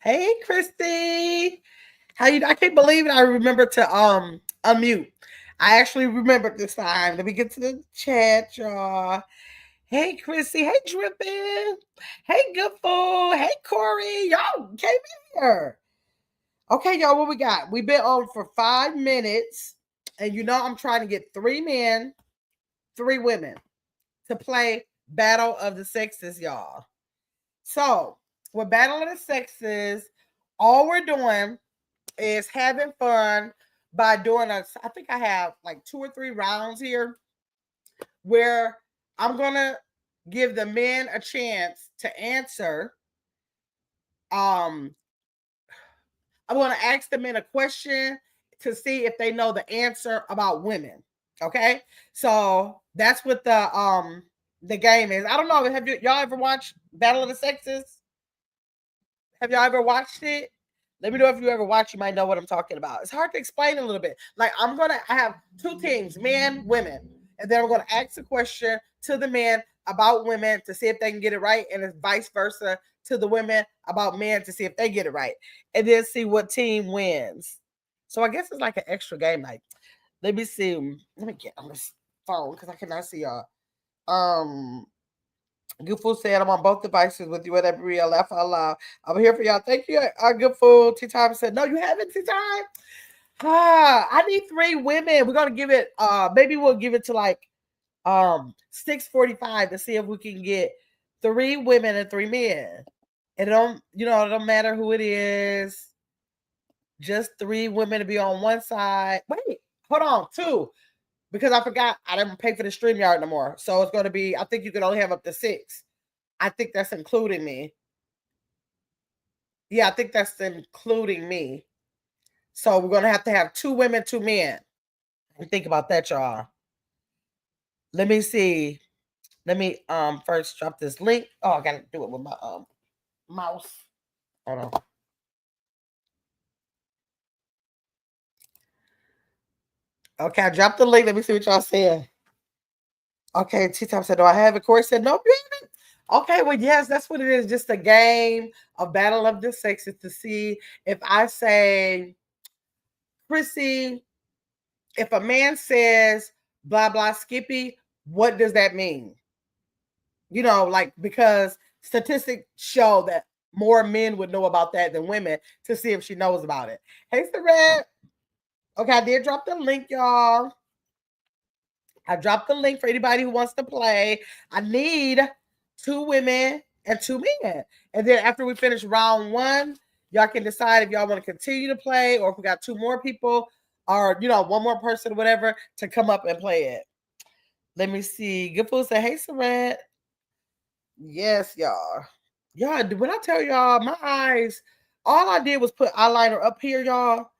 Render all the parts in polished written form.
Hey, Christy. How you? I can't believe it. I remember to unmute. I actually remembered this time. Let me get to the chat, y'all. Hey, Chrissy. Hey, Drippin. Hey, Good Fool. Hey, Corey. Y'all came in here. Okay, y'all. What we got? We've been on for 5 minutes, and I'm trying to get 3 men, 3 women to play Battle of the Sexes, y'all. So, with Battle of the Sexes, all we're doing is having fun by doing I think I have like 2 or 3 rounds here where I'm gonna give the men a chance to answer. Um, I'm gonna ask the men a question to see if they know the answer about women. Okay, so that's what the game is. I don't know. Have y'all ever watched Battle of the Sexes? Have y'all ever watched it? Let me know if you ever watch. You might know what I'm talking about. It's hard to explain a little bit. Like I have 2 teams, men, women, and then I'm gonna ask a question to the men about women to see if they can get it right, and it's vice versa to the women about men to see if they get it right, and then see what team wins. So I guess it's like an extra game night. Let me see. Let me get on this phone because I cannot see y'all. Good Food said, I'm on both devices with you at every laugh out loud. I'm here for y'all. Thank you, Good Food. Tea Time said, no, you haven't, Tea Time? I need 3 women. We're gonna give it maybe we'll give it to like 6:45 to see if we can get 3 women and 3 men. It don't matter who it is. Just 3 women to be on one side. Wait, hold on, 2. Because I forgot I didn't pay for the StreamYard no more. So it's gonna be, I think you can only have up to 6. I think that's including me. Yeah, I think that's including me. So we're gonna have to have 2 women, 2 men. And think about that, y'all. Let me see. Let me first drop this link. Oh, I gotta do it with my mouse. Hold on. Okay, I dropped the link. Let me see what y'all saying. Okay, T-Top said, do I have it? Corey said, nope, you haven't. Okay, well, yes, that's what it is. Just a game of Battle of the Sexes to see if I say, Chrissy, if a man says blah blah Skippy, what does that mean? Like because statistics show that more men would know about that than women to see if she knows about it. Hey, Saret. Okay, I did drop the link, y'all. I dropped the link for anybody who wants to play. I need 2 women and 2 men. And then after we finish round 1, y'all can decide if y'all want to continue to play or if we got 2 more people or, 1 more person, whatever, to come up and play it. Let me see. Good Food said, hey, Saret. Yes, y'all. Yeah, when I tell y'all, my eyes, all I did was put eyeliner up here, y'all.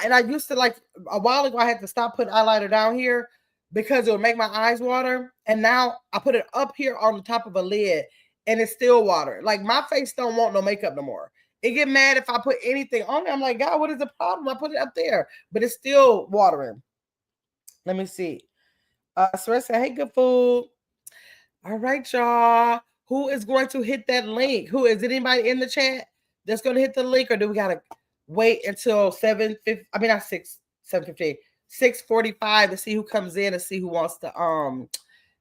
And I used to like a while ago, I had to stop putting eyeliner down here because it would make my eyes water. And now I put it up here on the top of a lid and it's still water. Like my face don't want no makeup no more. It get mad if I put anything on it. I'm like, God, what is the problem? I put it up there, but it's still watering. Let me see. Saret said, hey, Good Food. All right, y'all. Who is going to hit that link? Who is it? Anybody in the chat that's going to hit the link, or do we gotta wait until 7:50? I mean, not 7:50, 6:45 to see who comes in and see who wants to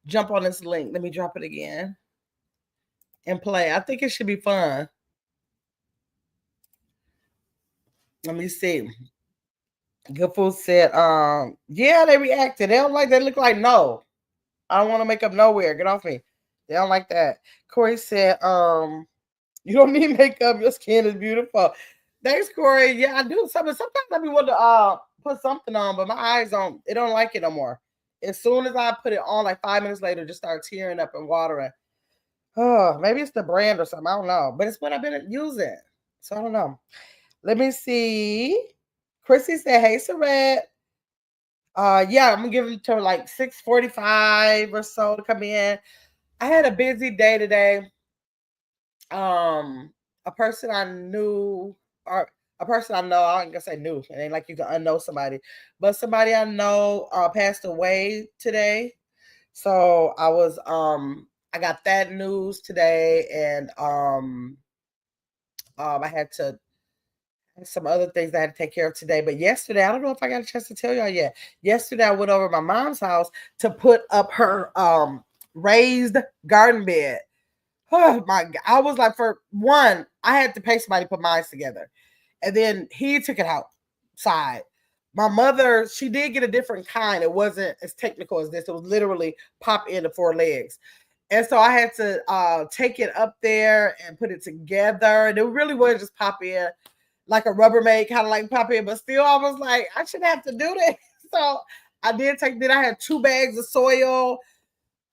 jump on this link. Let me drop it again and play. I think it should be fun. Let me see. Good Food said, yeah, they reacted. They don't like. They look like no. I don't want to make up nowhere. Get off me. They don't like that. Corey said, you don't need makeup. Your skin is beautiful. Thanks, Corey. Yeah, I do. Sometimes I be want to put something on, but my eyes don't. It don't like it no more. As soon as I put it on, like 5 minutes later, it just start tearing up and watering. Oh, maybe it's the brand or something. I don't know, but it's what I've been using, so I don't know. Let me see. Chrissy said, "Hey, Saret. Yeah, I'm gonna give them to like 6:45 or so to come in. I had a busy day today. A person I knew or a person I know, I ain't gonna say knew, it ain't like you can unknow somebody, but somebody I know passed away today. So I got that news today, and I had to some other things I had to take care of today. But yesterday, I don't know if I got a chance to tell y'all yet. Yesterday, I went over to my mom's house to put up her raised garden bed. Oh my God. I was like, for one, I had to pay somebody to put mine together. And then he took it outside. My mother, she did get a different kind. It wasn't as technical as this. It was literally pop into four legs. And so I had to take it up there and put it together. And it really was just pop in like a Rubbermaid, kind of like pop in. But still, I was like, I shouldn't have to do this. So I did take that. I had 2 bags of soil.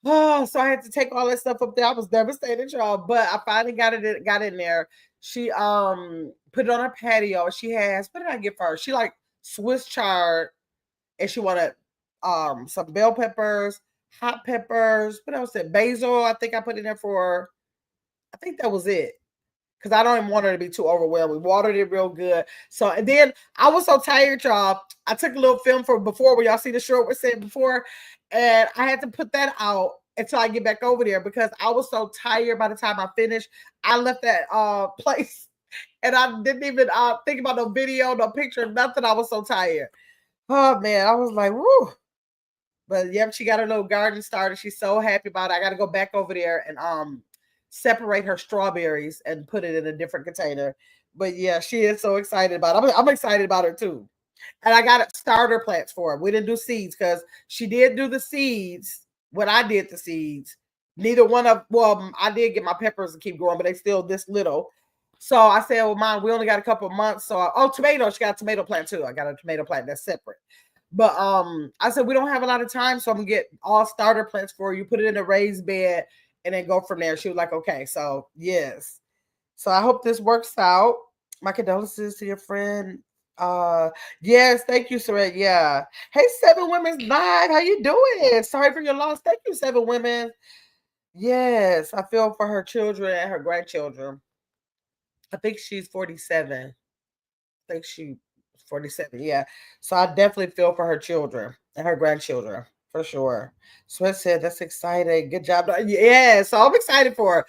Oh, so I had to take all that stuff up there. I was devastated, y'all. But I finally got in there. She put it on her patio. She has, what did I get for her? She like Swiss chard, and she wanted some bell peppers, hot peppers. What else? Basil. I think I put in there for. I think that was it. Because I don't even want her to be too overwhelmed. We watered it real good. So, and then I was so tired, y'all. I took a little film for before where y'all see the short was said before, and I had to put that out until I get back over there because I was so tired by the time I finished. I left that place and I didn't even think about no video, no picture, nothing. I was so tired. Oh man, I was like, woo. But yep, she got her little garden started. She's so happy about it. I got to go back over there and separate her strawberries and put it in a different container. But yeah, she is so excited about it. I'm excited about her too. And I got starter plants for her. We didn't do seeds because she did do the seeds when I did the seeds. Neither one of I did get my peppers to keep growing, but they still this little. So I said, well, Mom, we only got a couple of months. So tomato, she got a tomato plant too. I got a tomato plant that's separate. But I said we don't have a lot of time, so I'm gonna get all starter plants for you, put it in a raised bed, and then go from there. She was like, okay. So yes. So I hope this works out. My condolences to your friend. Yes, thank you, Saret. Yeah. Hey, Seven Women's Live. How you doing? Sorry for your loss. Thank you, Seven Women. Yes, I feel for her children and her grandchildren. I think she's 47. I think she's 47. Yeah. So I definitely feel for her children and her grandchildren for sure. Sweat said, that's exciting. Good job. Yeah. So I'm excited for her.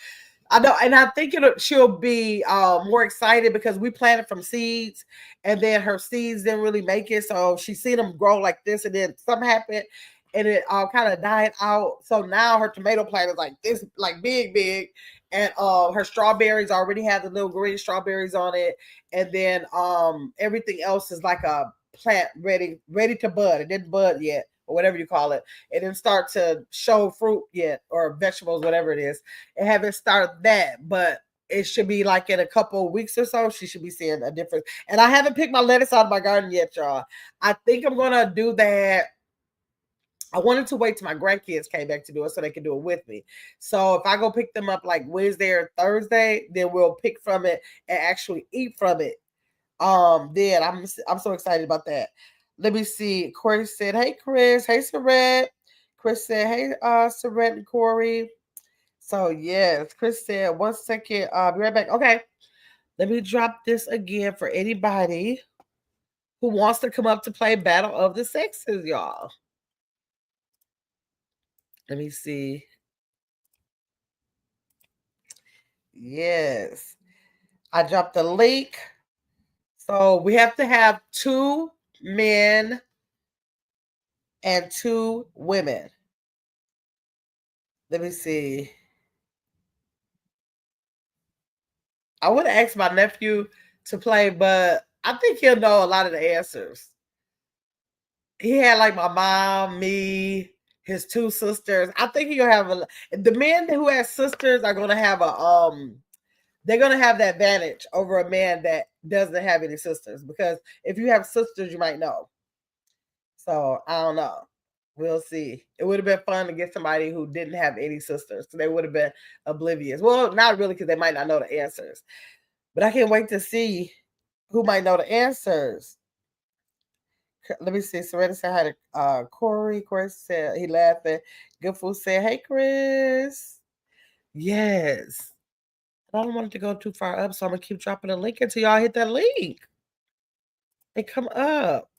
I know, and I think she'll be more excited because we planted from seeds, and then her seeds didn't really make it. So she seen them grow like this, and then something happened, and it kind of died out. So now her tomato plant is like this, like big, and her strawberries already have the little green strawberries on it, and then everything else is like a plant ready to bud. It didn't bud yet, or whatever you call it. It didn't start to show fruit yet, or vegetables, whatever it is. It haven't started that, but it should be like in a couple of weeks or so, she should be seeing a difference. And I haven't picked my lettuce out of my garden yet, y'all. I think I'm gonna do that. I wanted to wait till my grandkids came back to do it so they could do it with me. So if I go pick them up like Wednesday or Thursday, then we'll pick from it and actually eat from it. Then I'm so excited about that. Let me see. Corey said, "Hey Chris, hey Saret." Chris said, "Hey Saret and Corey." So yes, Chris said, "1 second, be right back." Okay, let me drop this again for anybody who wants to come up to play Battle of the Sexes, y'all. Let me see. Yes, I dropped the link. So we have to have 2 men and 2 women. Let me see. I would have asked my nephew to play, but I think he'll know a lot of the answers. He had like my mom, me, his 2 sisters. I think he'll have the men who have sisters are gonna have they're gonna have the advantage over a man that doesn't have any sisters, because if you have sisters, you might know. So I don't know. We'll see. It would have been fun to get somebody who didn't have any sisters, so they would have been oblivious. Well, not really, because they might not know the answers. But I can't wait to see who might know the answers. Let me see. Serena said hi to Corey. Corey said he laughing. Good Food said, "Hey Chris." Yes. I don't want it to go too far up, so I'm gonna keep dropping the link until y'all hit that link. They come up.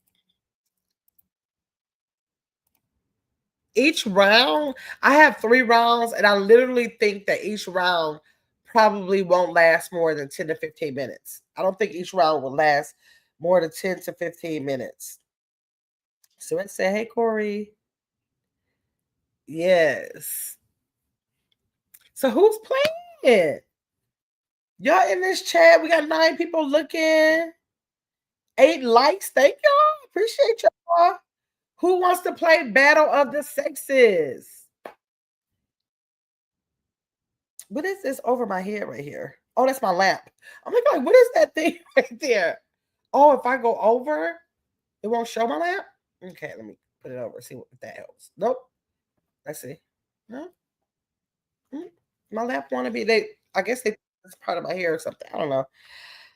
Each round, I have 3 rounds, and I literally think that each round probably won't last more than 10 to 15 minutes. I don't think each round will last more than 10 to 15 minutes. So let's say, hey, Corey. Yes. So who's playing? Y'all in this chat, we got 9 people looking. 8 likes. Thank y'all. Appreciate y'all. Who wants to play Battle of the Sexes? What is this over my head right here? Oh, that's my lamp. I'm like, what is that thing right there? Oh, if I go over, it won't show my lamp? Okay, let me put it over, see if that helps. Nope. Let's see. No. My lamp want to be, I guess it's part of my hair or something. I don't know.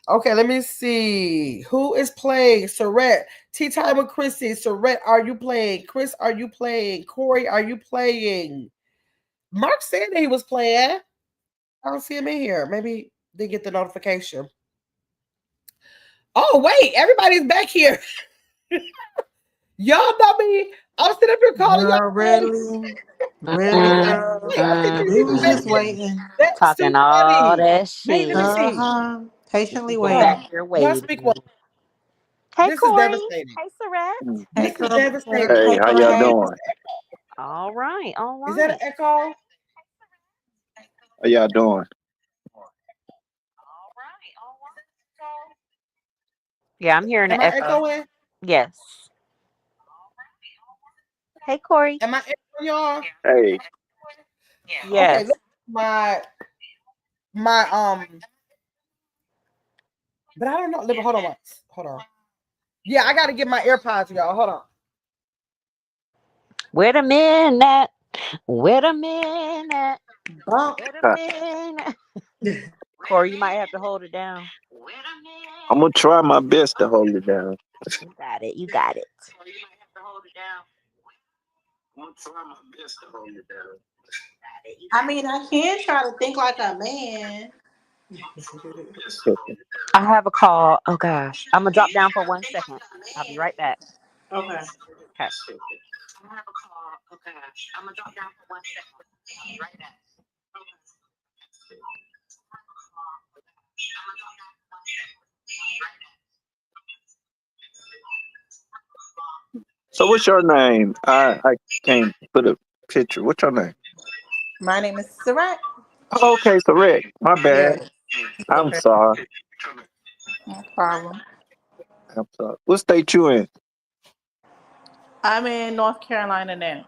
Okay, let me see. Who is playing? Surrette. Tea time with Chrissy. Surrette, are you playing? Chris, are you playing? Corey, are you playing? Mark said that he was playing. I don't see him in here. Maybe they get the notification. Oh, wait. Everybody's back here. Y'all know me. I'm sitting up here calling y'all. Really? Really? We was just waiting. That's talking too all funny. that Wait, shit. let me see. Patiently Go waiting. back here Y'all speak one. Hey, This Corey. is devastating. Hey, Surrette. This is devastating. Hey, how y'all doing? All right, all right. Is that an echo? How y'all doing? Yeah, I'm hearing Am an I echo. echoing? Yes. Hey, Corey. Am I echoing, y'all? Hey, Yes. Okay, look, my but I don't know. Hold on once. Hold on. Yeah, I gotta get my AirPods, y'all. Hold on. Wait a minute. Wait a minute. Bump. Wait a minute. Corey, you might have to hold it down. I'm gonna try my best to hold it down. You got it. You got it. I mean, I can try to think like a man. I have a call. Oh gosh. I'm gonna drop down for 1 second. I'll be right back. Okay. Okay. I have a call. Oh gosh. I'm gonna drop down for 1 second. I'll be right back. So what's your name? I can't put a picture. What's your name? My name is Surrette. Oh, okay, so Rick. My bad. Yes. I'm sorry. No problem. I'm sorry. What state you in? I'm in North Carolina now.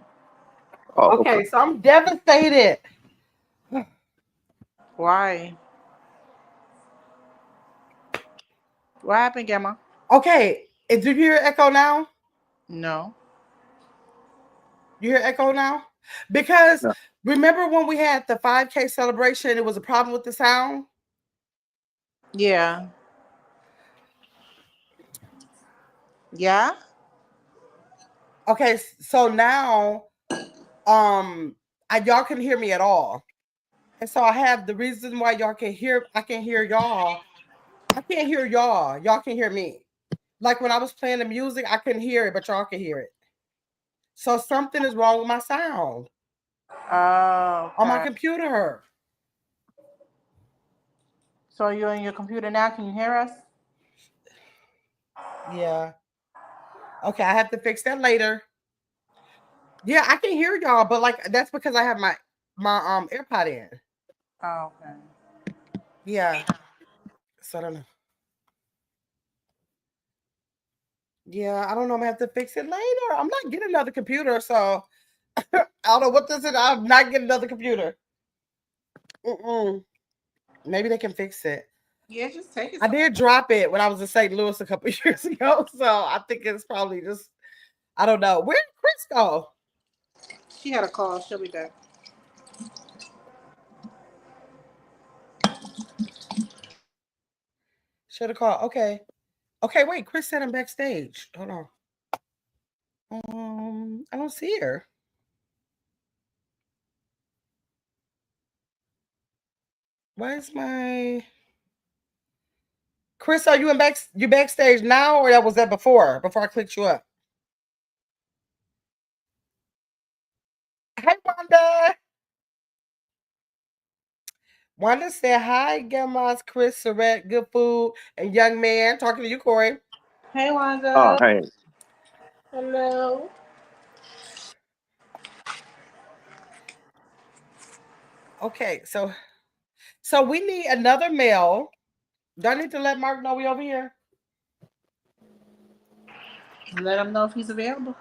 Oh, Okay, so I'm devastated. Why? What happened, Gemma? Okay, did you hear echo now? No. You hear echo now? Because No. remember when we had the 5K celebration, it was a problem with the sound? Yeah. Yeah? Okay, so now y'all can hear me at all. And so I have the reason why y'all can hear, I can hear y'all. I can't hear y'all. Y'all can hear me. Like when I was playing the music, I couldn't hear it, but y'all can hear it. So something is wrong with my sound Oh, on my okay. computer. So you're on your computer now? Can you hear us? Yeah. Okay, I have to fix that later. Yeah, I can hear y'all, but like that's because I have my AirPod in. Oh, okay. Yeah. So I don't know. Yeah, I don't know. I'm gonna have to fix it later. I'm not getting another computer, so I don't know what this is. I'm not getting another computer. Maybe they can fix it. Yeah, just take it. I did drop it when I was in St. Louis a couple years ago, so I think it's probably just I don't know. Where did Chris go? She had a call. She'll be back. Should have called. Okay. Okay, wait. Chris said I'm backstage. Hold on. I don't see her. Why is my Chris? Are you backstage now, or that was that before? Before I clicked you up. Hey, Wanda. Wanda said, hi, Grandma's Chris, Surrett, good food, and young man. Talking to you, Corey. Hey, Oh, Wanda. hey. Hello. Okay, so we need another male. Do I need to let Mark know we over here? Let him know if he's available.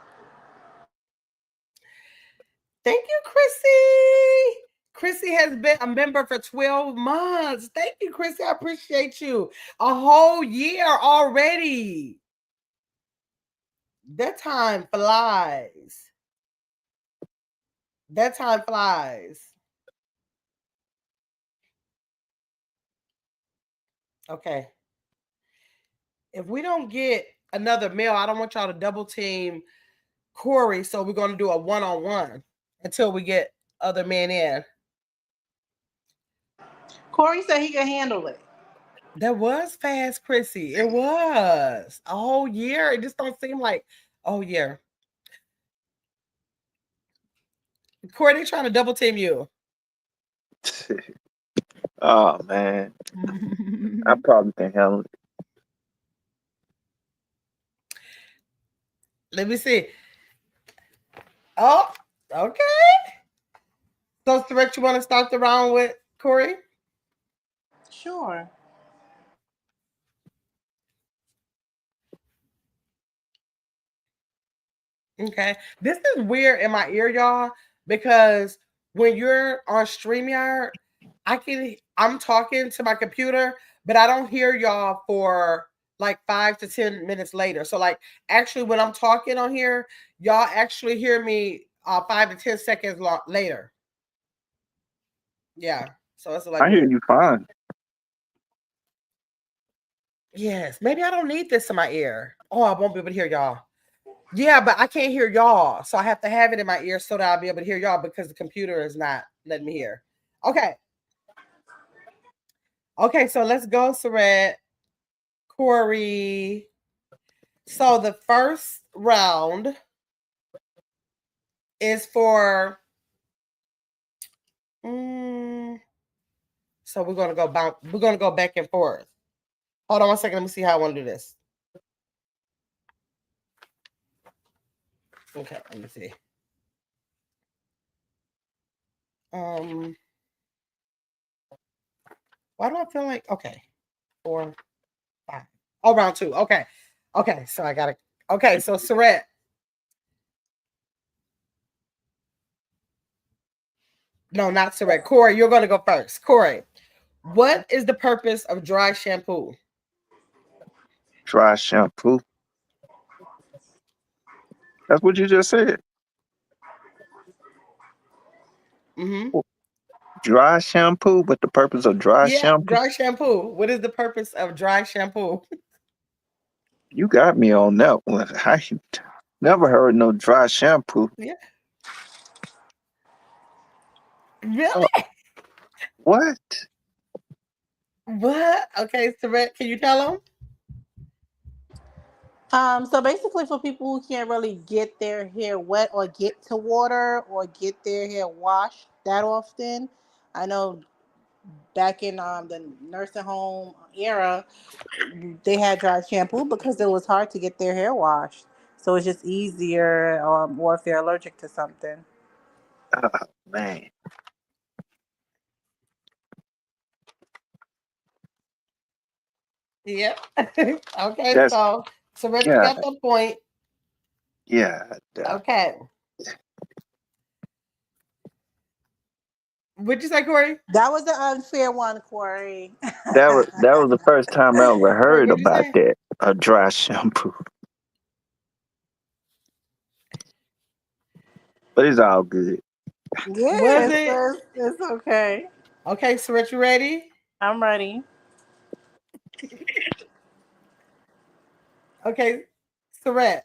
Thank you, Chrissy. Chrissy has been a member for 12 months. Thank you, Chrissy. I appreciate you. A whole year already. That time flies. That time flies. Okay. If we don't get another male, I don't want y'all to double team Corey. So we're going to do a one-on-one until we get other men in. Corey said he can handle it. That was fast, Chrissy. It was a whole year. It just don't seem like, oh, yeah. Corey, they trying to double team you. Oh man, I probably can handle it. Let me see. Oh, okay. So, Surrett, you want to start the round with Corey? Sure. Okay. This is weird in my ear, y'all, because when you're on StreamYard, I'm talking to my computer, but I don't hear y'all for like 5 to 10 minutes later. So like actually when I'm talking on here, y'all actually hear me 5 to 10 seconds later. Yeah. So it's like I hear weird. you fine. Yes, maybe I don't need this in my ear. Oh, I won't be able to hear y'all. Yeah, but I can't hear y'all. So I have to have it in my ear so that I'll be able to hear y'all because the computer is not letting me hear. Okay. Okay, so let's go, Surrett, Corey. So the first round is for so we're gonna go back and forth. Hold on 1 second. Let me see how I want to do this. Okay, let me see. Why do I feel like okay? 4, 5. Oh, round 2. Okay. Okay, so I gotta okay, so Surrett. No, not Surrett. Corey, you're gonna go first. Corey, what is the purpose of dry shampoo? Dry shampoo. That's what you just said. Mm-hmm. Dry shampoo, but the purpose of dry Yeah, shampoo. dry shampoo. What is the purpose of dry shampoo? You got me on that one. I never heard no dry shampoo. Yeah. Really? Uh, what? What? Okay, Surrett, can you tell them? So basically for people who can't really get their hair wet or get to water or get their hair washed that often, I know back in the nursing home era, they had dry shampoo because it was hard to get their hair washed. So it's just easier, or if they're allergic to something. Oh, man. Yep. Okay, That's so Surrett, you yeah, got that point. yeah. Okay. What'd you say, Corey? That was the unfair one, Corey. That was the first time I ever Corey, heard what'd you about say? that. A dry shampoo. But it's all good. Was Yes, it? it's okay. Okay, Surrett, you ready? I'm ready. Okay, Surrett,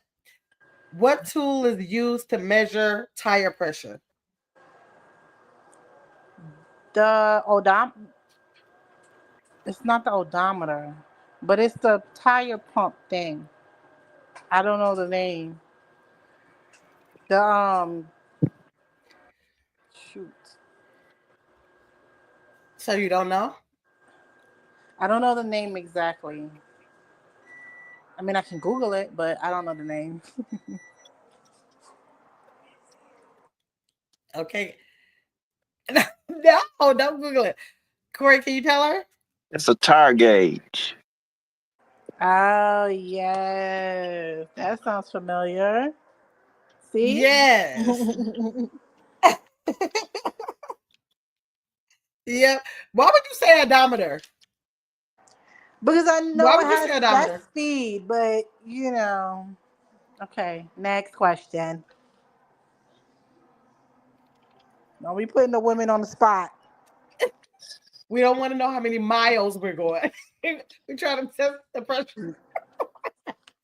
what tool is used to measure tire pressure? The it's not the odometer, but it's the tire pump thing. I don't know the name. The shoot. So you don't know? I don't know the name exactly. I mean, I can Google it, but I don't know the name. Okay. No, don't Google it. Corey, can you tell her? It's a tire gauge. Oh, yes. That sounds familiar. See? Yes. Yep. Why would you say odometer? Because I Why know it would you has say that odometer? speed, but you know. Okay, next question. Don't be putting the women on the spot. We don't want to know how many miles we're going. We're trying to test the pressure.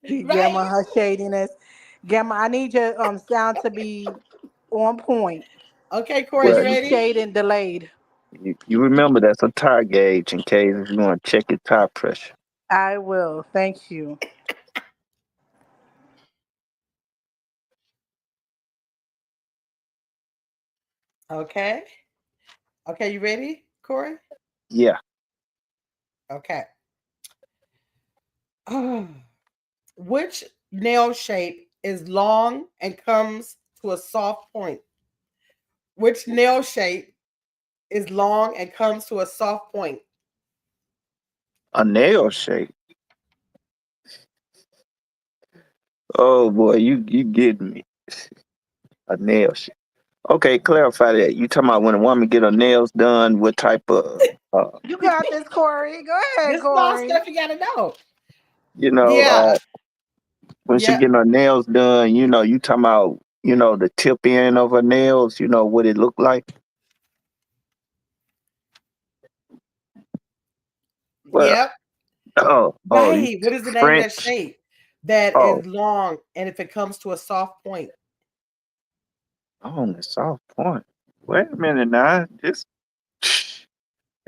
Right? Gamma, her shadiness. Gamma, I need your sound to be on point Okay, Corey, because you Well, you ready? shading delayed. you remember that's a tire gauge in case if you want to check your tire pressure. I will. Thank you. Okay. Okay, you ready, Corey? Yeah. Okay. Which nail shape is long and comes to a soft point? Which nail shape is long and comes to a soft point? A nail shape. Oh boy, you getting me. A nail shape. Okay, clarify that. You talking about when a woman get her nails done, what type of You got this, Corey. Go ahead, This is all Corey. stuff you gotta know. you know, Yeah. when she Yeah. getting her nails done, you talking about, the tip end of her nails, what it look like? Well, Yep. you Right. What is the name of that French. shape that Oh, is long and if it comes to a soft point? on the soft point. Wait a minute now. This,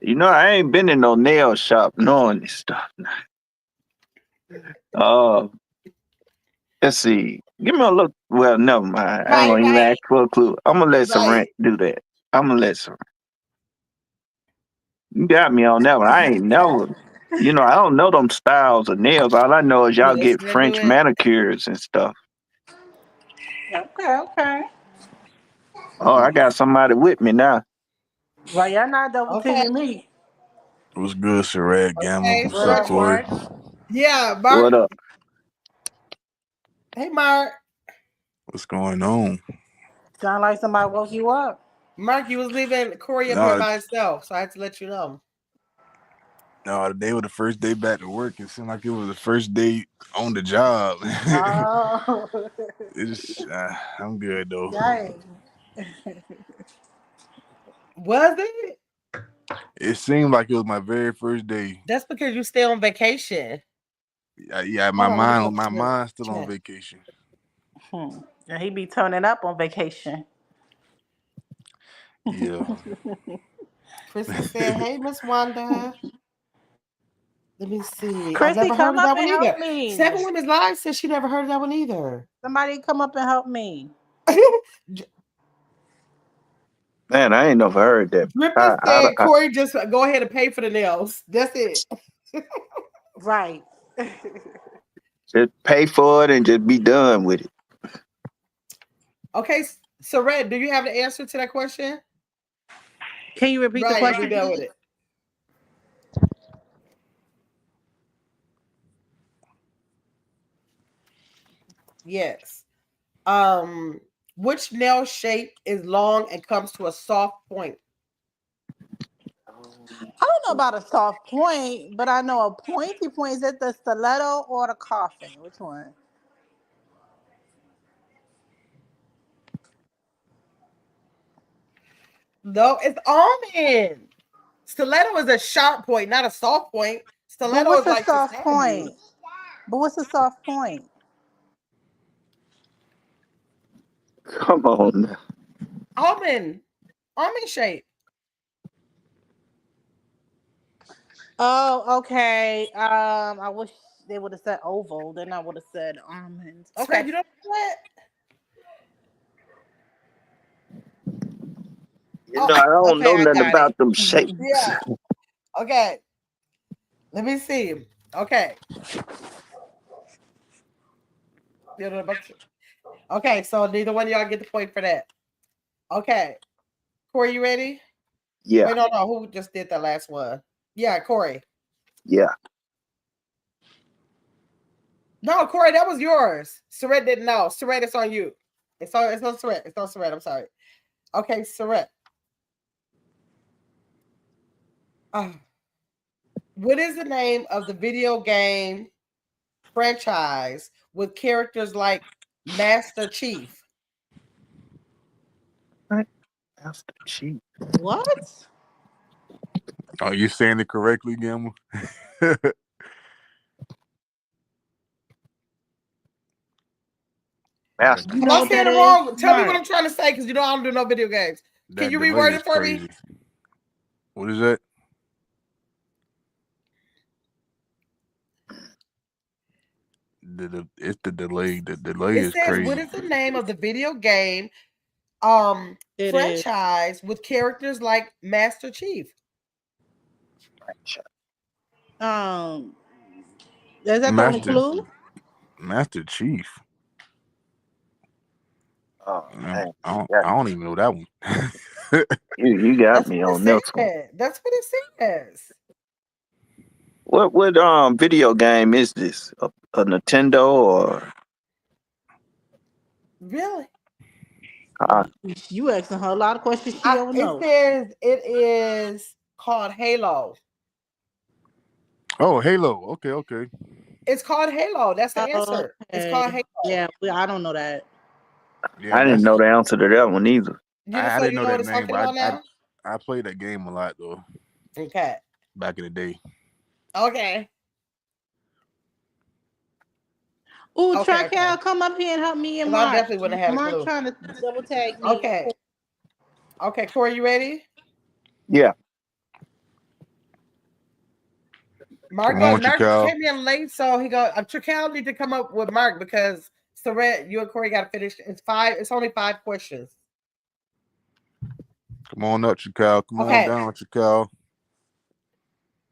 I ain't been in no nail shop knowing this stuff. Uh, let's see. Give me a look. Well, never mind. I ain't Right, gonna even right, ask for a clue. I'm gonna let Sarant right. do that. I'm gonna let Sarant. You got me on that one. I ain't never. I don't know them styles of nails. All I know is y'all Let's get do French it. manicures and stuff. Okay, okay. Oh, I got somebody with me now. Well, y'all not double Okay. teaming me. What's good, Sherrod Gamma? Okay. What's What up, up, Start. Corey? Mark? Yeah, Mark. What up? Hey, Mark. What's going on? Sound like somebody woke you up. Mark, you was leaving Corey up here No, by himself, so I had to let you know. no, today was the first day back to work. It seemed like it was the first day on the job. Oh, I'm good though. dang. Was it? It seemed like it was my very first day. That's because you stay on vacation. Yeah, Hold on, let me go to my your mind's still on chat. vacation. And he be turning up on vacation. Yeah. Chrissy said, "Hey, Miss Wanda." Let me see. I've Chrissy, never heard come of up that one and help either. me. Seven Women's Live says she never heard of that one either. Somebody come up and help me. Man, I ain't never heard that. Griffin said, "Corey, just go ahead and pay for the nails. That's it." Right. Just pay for it and just be done with it. Okay, so Red, do you have the answer to that question? Can you repeat the Right, and we question, done with please? it. Yes. Um, which nail shape is long and comes to a soft point? I don't know about a soft point, but I know a pointy point. Is it the stiletto or the coffin? Which one? No, it's almond. Stiletto is a sharp point, not a soft point. But Stiletto what's is a like to soft stab you. point? But what's a soft point? Come on now. Almond, almond shape. Oh, okay. I wish they would have said oval. Then I would have said almonds. Spread, Okay. you don't know what? You know, I don't Okay, know I nothing got about it. them shapes. Yeah. Okay. Let me see. Okay. You know, okay, so neither one of y'all get the point for that. Okay. Corey, you ready? Yeah, Wait, no. Who just did the last one? Yeah, Corey. yeah. No, Corey, that was yours. Saret didn't know. Saret, it's on you. It's on Saret. It's on Saret. I'm sorry. Okay, Saret. What is the name of the video game franchise with characters like Master Chief? Master Chief. What? Are you saying it correctly, Gamma? Master You Am know I what saying that it is? wrong? Tell me what Mark. I'm trying to say because you know I don't do no video games. Can That you delay reword is it for me? crazy. What is that? It's the delay. The delay It is says, what crazy. is the name of the video game It is. franchise with characters like Master Chief? Is that the only Master clue? Master Chief. Oh Man, man, I yeah, don't even know that one. you got That's me what on it this one. said. That's what it says. What video game is this? A Nintendo or Really? You asking her a lot of questions she don't It know. says it is called Halo. Oh, Halo. Okay. It's called Halo. That's the Oh, answer. It's called okay. Halo. Yeah, I don't know that. Yeah, I didn't that's know the answer to that one either. I So didn't you know know what that it's name, talking but about now? I played that game a lot though Okay. back in the day. Okay. Ooh, Okay. Traquel, come up here and help me and Because I Mark. definitely wouldn't have had a Mark clue. trying to double tag me. Okay. Okay, Corey, you ready? Yeah, Mark Come on, Chakal. came in late, so he got Traquel need to come up with Mark because Saret, you and Corey got to finish. It's only 5 questions. Come on up, Chakal. Come on Okay. down, Chakal.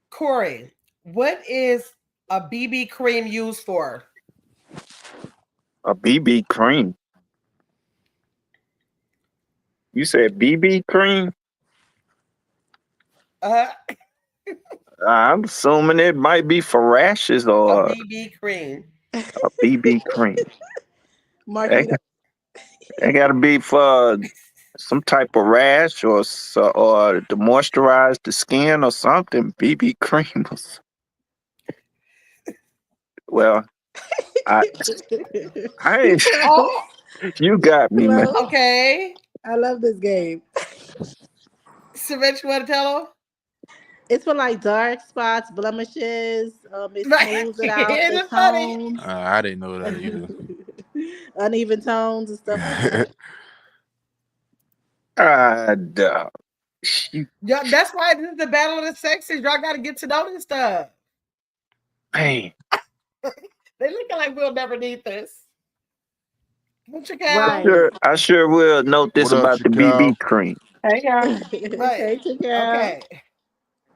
Corey, what is a BB cream used for? a BB cream. You said BB cream? Uh, I'm assuming it might be for rashes a or BB cream. a BB cream. Mark, It, it got to be for some type of rash or to moisturize the skin or something. BB cream. Well, I, I, Oh, you got me, man. Hello? okay. I love this game. Saret, you want to tell him? It's for like dark spots, blemishes. It smooths it out, the It's funny. tones, I didn't know that either. uneven tones and stuff like that. You, Yeah, that's why this is the battle of the sexes. Y'all got to get to know this stuff. man, They looking like we'll never need this. What you Right. got? I sure will note this What up, about the Chakal? BB cream. Hey, yeah. Right. Okay, Chakel. Okay.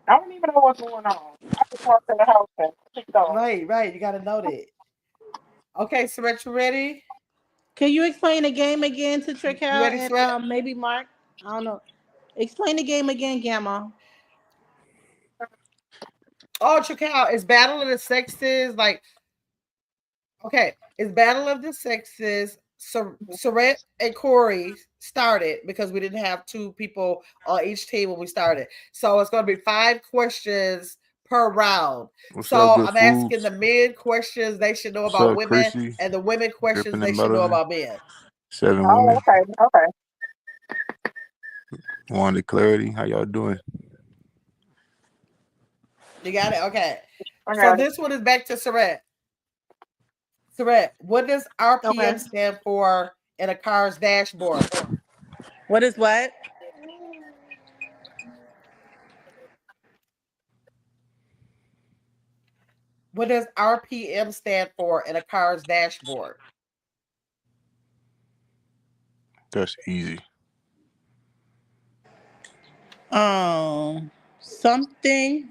I don't even know what's going on. I just walked in the house and keep going. Right. You got to know that. Okay, Saret, you ready? Can you explain the game again to You Traquel ready, and Saret? maybe Mark? I don't know. Explain the game again, Gamma. Oh, Chakal, it's Battle of the Sexes. Like, okay, it's Battle of the Sexes. Saret and Corey started because we didn't have 2 people on each team when we started. So it's going to be 5 questions per round. What's up, So good I'm asking fools? the men questions they should know What's about up, women, Chrissy? and the women questions Dripping they and should know meddling. about men. 7 Oh, women. okay. Okay. Wanted clarity. How y'all doing? You got it? Okay. I So got it. this one is back to Saret. Saret, what does RPM Okay. stand for in a car's dashboard? What is what? What does RPM stand for in a car's dashboard? That's easy. Something.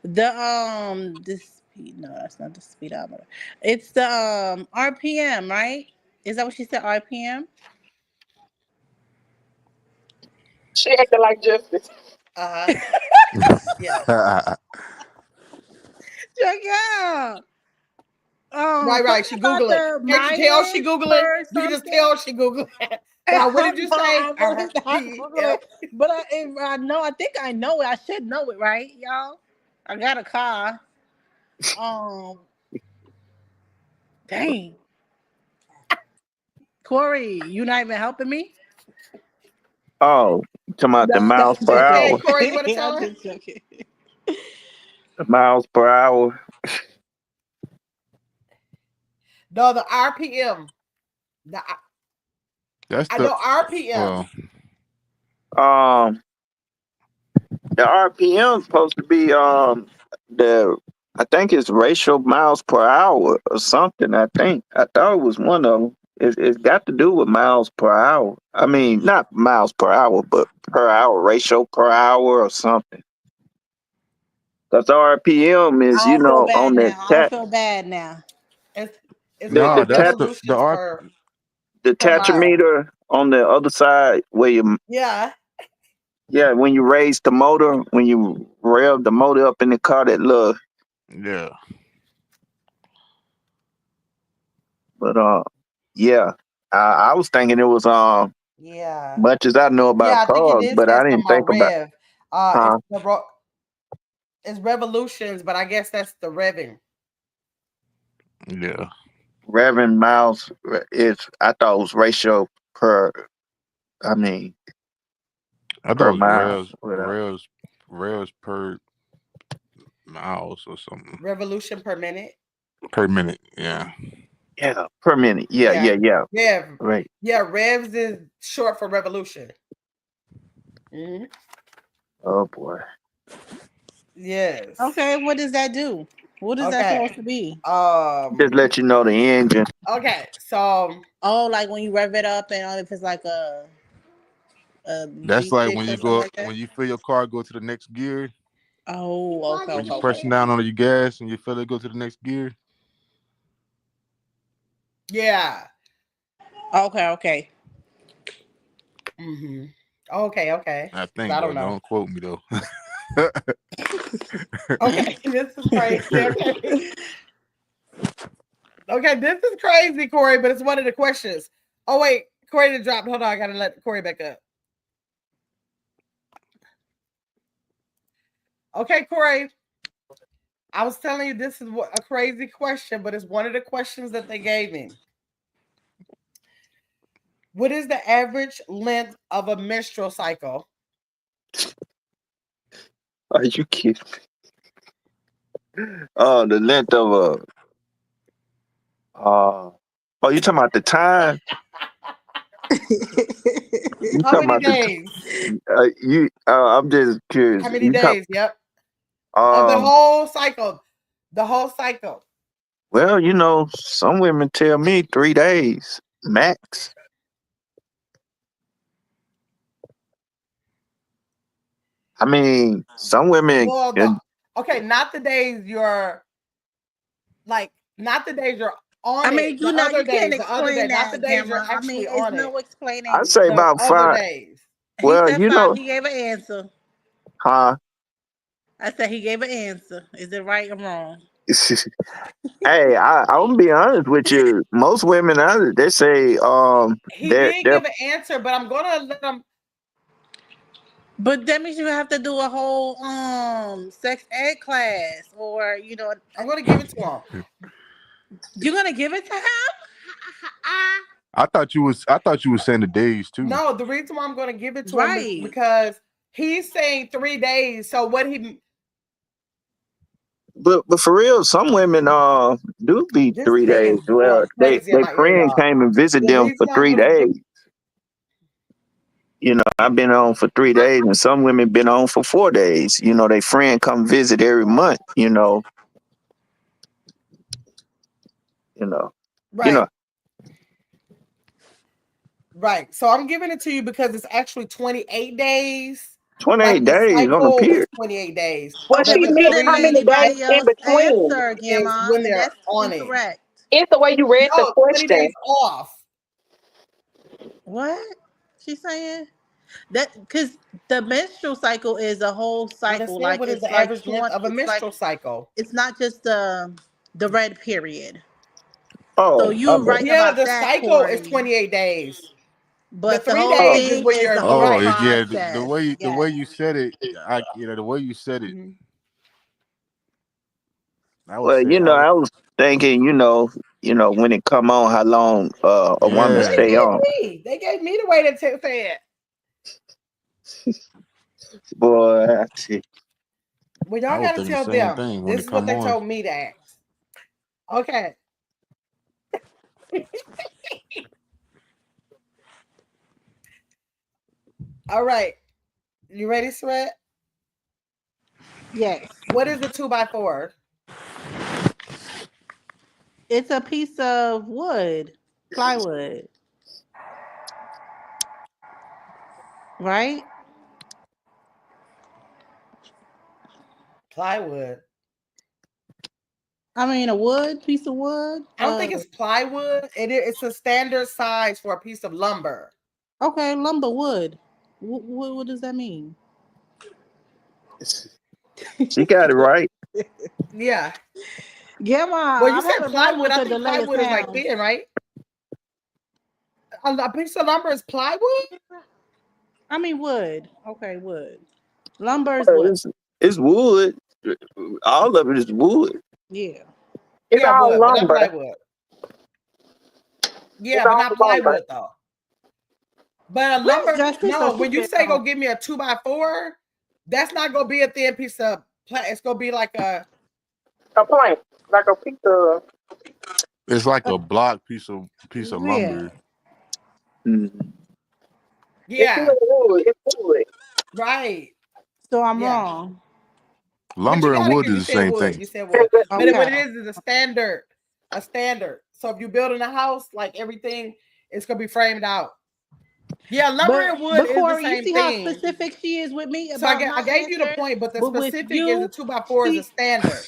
The speed. No, that's not the speedometer. It's the RPM, right? Is that what she said? RPM. She acted like Justice. Uh-huh. Yeah. Check it out. Right. She Something about Googling. the Can't you tell she mileage Googling? per You can just something. tell she Googling. Now, what did you say? I'm really not Googling, RPM. but I know. I think I know it. I should know it, right, y'all? I got a car. Um, dang, Corey, you not even helping me? Oh, you talking about the No, no, miles I'm per Okay, hour? joking. Corey, you want to tell I'm her? just joking. The miles per hour. No, the RPM. The, That's I the know RPM. well. Um, the RPM supposed to be the I think it's ratio miles per hour or something. I thought it was one of them. It's got to do with miles per hour. I mean, not miles per hour, but per hour ratio per hour or something. Because the RPM I is, don't feel bad on the now. I don't feel bad now. It's, it's the No, called that's the the revolutions R. the per mile. tetrameter on the other side where you Yeah. when you raise the motor, when you rev the motor up in the car, that little. Yeah, But yeah, I was thinking it was Yeah. much as I know about Yeah, I think it cars, is but saying I something didn't think about about rev. huh. It's revolutions, but I guess that's the revving. yeah. Revving miles is I thought it was ratio per. I mean I thought per it was mile. Whatever. rails per miles or something Revolution per minute. per minute. Yeah. Yeah, per minute. Yeah, Yeah. yeah, yeah. Rev. Right. Yeah, revs is short for revolution. Hmm. Oh boy. Yes. Okay, what does that do? What is that Okay. supposed to be? Just let you know the engine. Okay. So Oh, like when you rev it up, and if it's like a That's like G6 when or you something go like that. when you feel your car go to the next gear. Oh, okay, When you okay, okay. pressing down on your gas and you feel it go to the next gear. yeah. Okay, okay. Hmm. Okay. I Because I think though. don't know. Don't quote me though. Okay. This is crazy. Okay. Okay. This is crazy, Corey, but it's one of the questions. Oh, wait. Corey did dropped. Hold on. I got to let Corey back up. Okay, Corey. I was telling you this is a crazy question, but it's one of the questions that they gave me. What is the average length of a menstrual cycle? Are you kidding me? Oh, the length of a oh, you talking about the time? You How talking many about the days? you I'm just curious. How many You talk days? Yep. Of the um whole cycle. The whole cycle. well, some women tell me 3 days max. I mean, some women Well, okay, not the days you're like, not the days you're I on mean, it. The you other can't days, the other day, explain not the that, days you're Gamma. I mean, actually it's on it. no I explaining. say The about other five. days. He Well, said five. He gave an answer. huh? I said he gave an answer. Is it right or wrong? Hey, I'm gonna be honest with you. Most women, they say He did they're give an answer, but I'm gonna let him. But that means you have to do a whole sex ed class, or I'm gonna give it to him. you're gonna give it to him. I thought you was saying the days too. No, the reason why I'm gonna give it to him is Right. because he's saying 3 days. So what he but for real, some women do be this thing 3 days. is Well, going crazy in they my ear, friend y'all. came and visit The them reason for why I'm three gonna give days. I've been on for 3 days, and some women been on for 4 days. They friend come visit every month. You know, you right. know. Right. So I'm giving it to you because it's actually 28 days. Like 28 the days on a cycle is period. 28 days, Well, Okay, she but the but you meant didn't how let many 3 days anybody in else between. answer, is Gamma, when and they're that's on it. incorrect. It's the way you read the No, 20 question. days off. What she's saying? That because the menstrual cycle is a whole What it cycle. said, Like what is it's the like average length 20. of a It's like menstrual cycle? it's not just the red period. So Oh, you my bad. right Yeah, about the that, cycle is Corey. 28 days. The But the 3 whole Oh, days is thing when is you're the whole Oh, right. yeah, process. the Yes. way you said it, the way you said it, Mhm. I would well, say I was thinking, when it come on, how long a woman What yeah. stay on. they gave me the way to say it. Boy, I see. Well, I y'all would gotta think the tell same them. thing when This it is what come they on. told me to ask. Okay. All right. You ready, Sweat? Yes. What is the 2x4? It's a piece of wood, plywood, right? Plywood. I mean, a wood piece of wood. I don't think it's plywood. It's a standard size for a piece of lumber. Okay, lumber wood. What does that mean? She got it right. Yeah. Gamma, Well, you I'm said having problems plywood. with I the think delay of plywood is like sound. thin, right? A piece of lumber is plywood? I mean, wood. Okay, wood. Lumber is Well, what? it's wood. All of it is wood. Yeah. It's Yeah, all wood, but not lumber. plywood. It's Yeah, but all not lumber. plywood though. But a Where's lumber, Justice so no, she when you can say go give me a 2x4, that's not gonna be a thin piece of it's gonna be like a Plank, like a piece of. It's like a block piece of yeah. lumber. Mhm. It's still yeah, wood. It's wood. right. So I'm Yeah. wrong. But you Lumber and gotta wood get is you the said same wood. thing. You said wood. But what Okay. it is a standard. A standard. So if you're building a house, like everything, it's gonna be framed out. Yeah, lumber and wood But is the Corey, you same see how thing. specific she is with me So about I my gave you the answers? point, but the But with specific is a you, 2x4 is a she standard.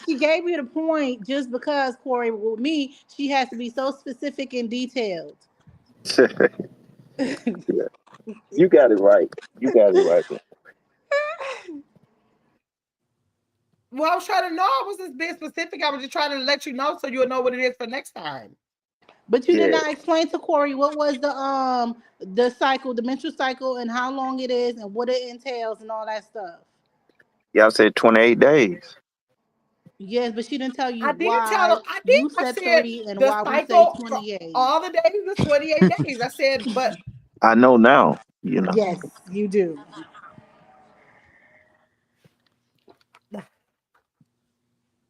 she gave me the point just because Corey with me, she has to be so specific and detailed. Yeah, you got it right. You got it right. Well, I was trying to know. I was just being specific. I was just trying to let you know so you'll know what it is for next time. But you did Yeah. not explain to Corey what was the cycle, the menstrual cycle, and how long it is, and what it entails, and all that stuff. Y'all said 28 days. Yes, but she didn't tell you I did tell why them. I did. you I said said 30 and the why we say cycle for 28. all the days is 28 days. I said, but I know now, Yes, you do.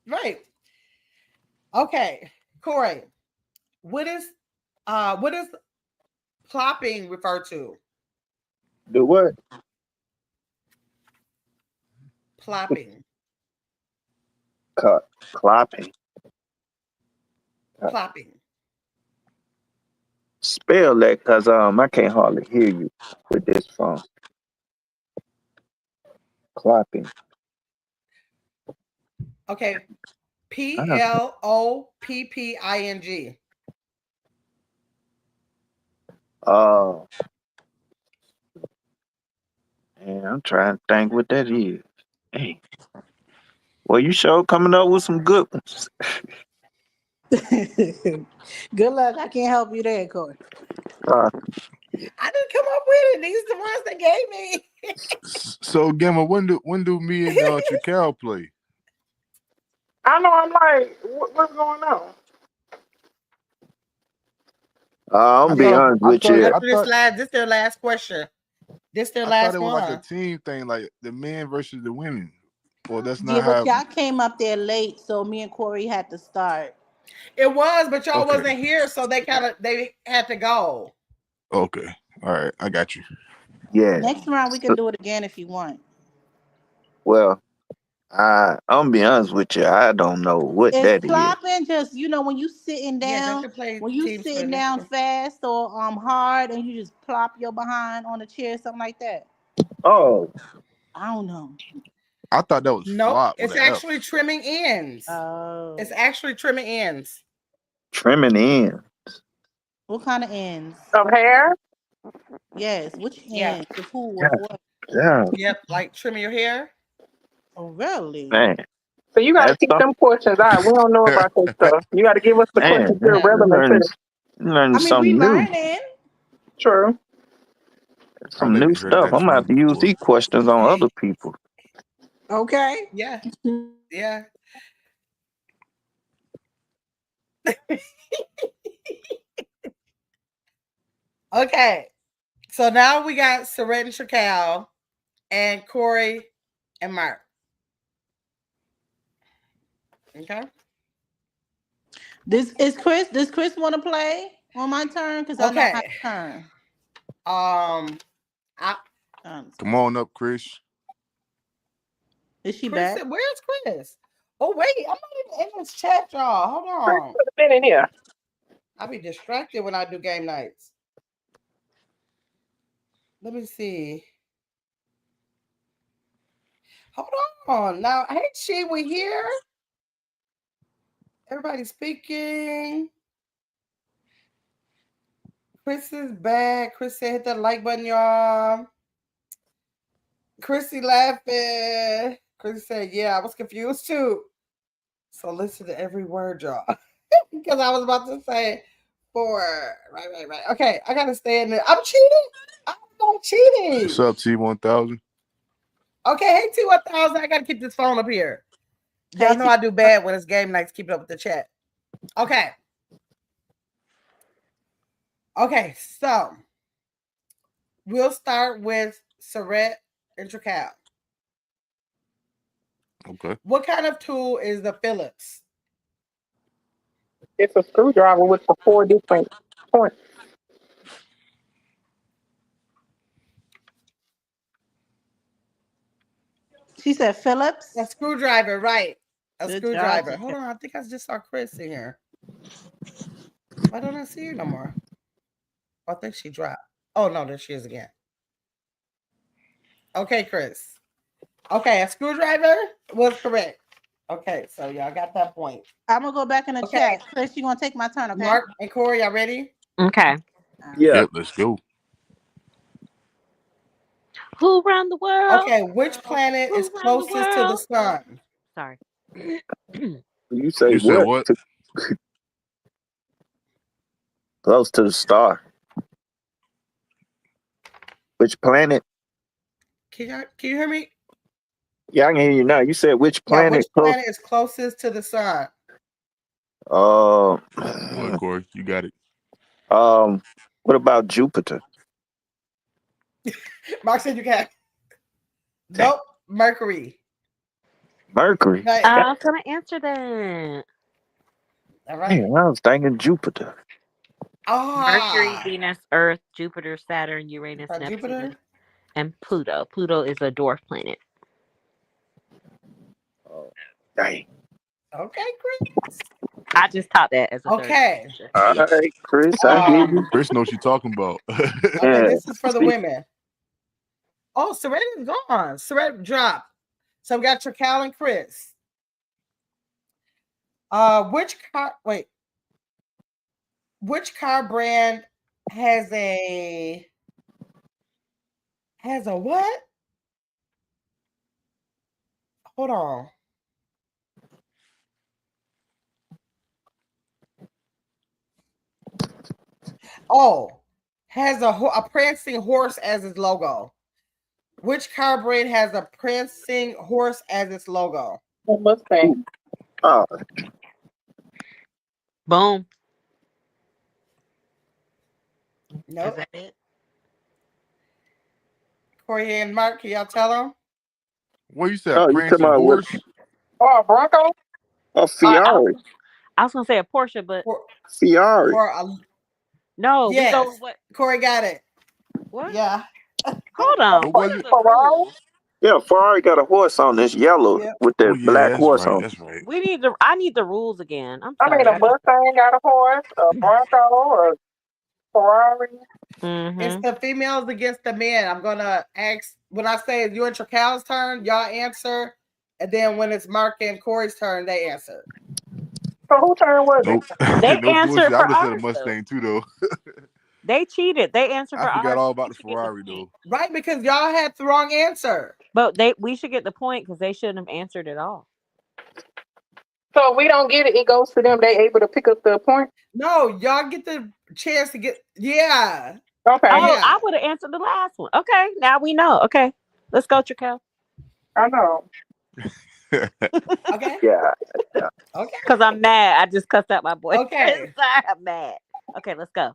right. Okay, Corey. What is plopping refer to? The what? Plopping. Clopping. Plopping. Spell that, cause I can't hardly hear you with this phone. Clopping. Okay. Uh, Plopping. uh, and I'm trying to think what that is. Hey, well, you sure coming up with some good ones. Good luck. I can't help you there, Corey. Uh, I didn't come up with it. These are the ones they gave me. So, Gamma, when do me and Trical play? I know. I'm like, what's going on? I'm I be thought honest I with thought you. I After thought this their last question. This their I thought last it was like a one. team thing, like the men versus the women. Well, that's Yeah, not but how. y'all came up there late, so me and Corey had to start. It was, but y'all Okay, wasn't here, so they had to go. okay, all right, I got you. Yeah. Next round, we can do it again if you want. Well, I'm be honest with you. I don't know what It's that is. plopping, just when you sitting Yeah, they down, should play when you team sitting swimming. down fast or hard, and you just plop your behind on a chair, something like that. Oh, I don't know. I thought that was Nope, flop with it's an F. actually trimming ends. Oh. It's actually trimming ends. trimming in. What kind of ends? Of hair? Yes. Which Yeah. ends? Of who? Yeah. Of what? Yeah, Yep, like trimming your hair. Oh, really? man. So you gotta That's keep tough. them questions out. We don't know about that stuff. You gotta give us the questions that are relevant to You learning I mean, we something new. learning. true. I Some never new heard stuff. that I'm gonna have term to use before. these questions on other people. Okay. Yeah, yeah. Okay, so now we got Saret and Shakal and Corey and Mark. Okay. This is Chris. Does Chris want to play on my turn? Because I know my Okay. turn. I, Come on up, Chris. Is she Chris, back? where's Chris? Oh wait, I'm not even in this chat, y'all. Hold on. Put a been in here. I'll be distracted when I do game nights. Let me see. Hold on. Now, hey, she, we here. Everybody speaking. Chris is back. Chris said hit that like button, y'all. Chrissy laughing. Chris said, yeah, I was confused too. So listen to every word, y'all. Because I was about to say four. Right. Okay, I gotta stay in there. I'm cheating. I'm not cheating. What's up, T1000? Okay, hey T1000. I gotta keep this phone up here. Y'all Hey, know I do bad when it's game nights. Keep it up with the chat. Okay. Okay, so we'll start with Saret and Shakal. Okay. What kind of tool is the Phillips? It's a screwdriver with the 4 different points. She said Phillips. A screwdriver, right? A Good screwdriver. job. Hold on, I think I just saw Chris in here. Why don't I see her no more? I think she dropped. Oh no, there she is again. Okay, Chris. Okay, a screwdriver was correct. Okay, so y'all got that point. I'm gonna go back in the Okay. chat. Chris, you gonna take my turn, okay? Mark and Corey, y'all ready? Okay. Yeah. Yep, let's go. Who run the world? Okay, which planet Who is run the closest to the world? sun? Sorry. You say You said what? what? Close to the star. Which planet? Can you hear me? Yeah, I can hear you now. You said which Yeah, planet? which planet is closest to the sun? Go ahead, Corey. You got it. What about Jupiter? Mark said you can. Nope, Mercury. Mercury. Right. I was gonna answer that. All right. Man, I was thinking Jupiter. Mercury, Ah, Venus, Earth, Jupiter, Saturn, Uranus, Neptune, Jupiter. and Pluto. Pluto is a dwarf planet. Oh, dang. Okay, Chris. I just taught that as a Okay. third. All right, Chris, I hear you. Chris knows what you're talking about. Okay, Yeah. this is for the women. Oh, Serena's gone. Serena dropped. So we got Shakal and Chris. Which car brand has a what? Hold on. Oh, has a prancing horse as its logo. Which car brand has a prancing horse as its logo? Mustang. Oh, Boom. Nope. Is that it? Corey and Mark, can y'all tell them? What you said? oh, you Prancing talking about what? horse? Oh, Bronco? Oh, Fiore. I was gonna say a Porsche, but Fiore. no, we yes. go with what? Corey got it. What? Yeah. Hold on. What What was are it? the Ferrari? rules? Yeah, Ferrari got a horse on this yellow Yep. with that Oh yeah, black that's horse right. on. That's right. I need the rules again. I'm I sorry. mean, a Mustang got a horse, a Bronco, or Ferrari. It's Mm-hmm. the females against the men. I'm gonna ask when I say it's you and Tracal's turn, y'all answer, and then when it's Mark and Corey's turn, they answer. So who turn was it? Nope. They No answered bullshit. I for would have said a ours, though. Mustang too, though. They cheated. They answered I for forgot ours. all We about the should get the Ferrari point. though. Right, because y'all had the wrong answer. But we should get the point because they shouldn't have answered at all. So if we don't get it, it goes to them. They able to pick up the point. No, y'all get the chance to get yeah. Okay, Oh, Yeah. I would have answered the last one. Okay, now we know. Okay, let's go, Trakel. I know. Okay. Yeah. Okay. Because I'm mad. I just cussed out my boy. Okay. Sorry, I'm mad. Okay, let's go.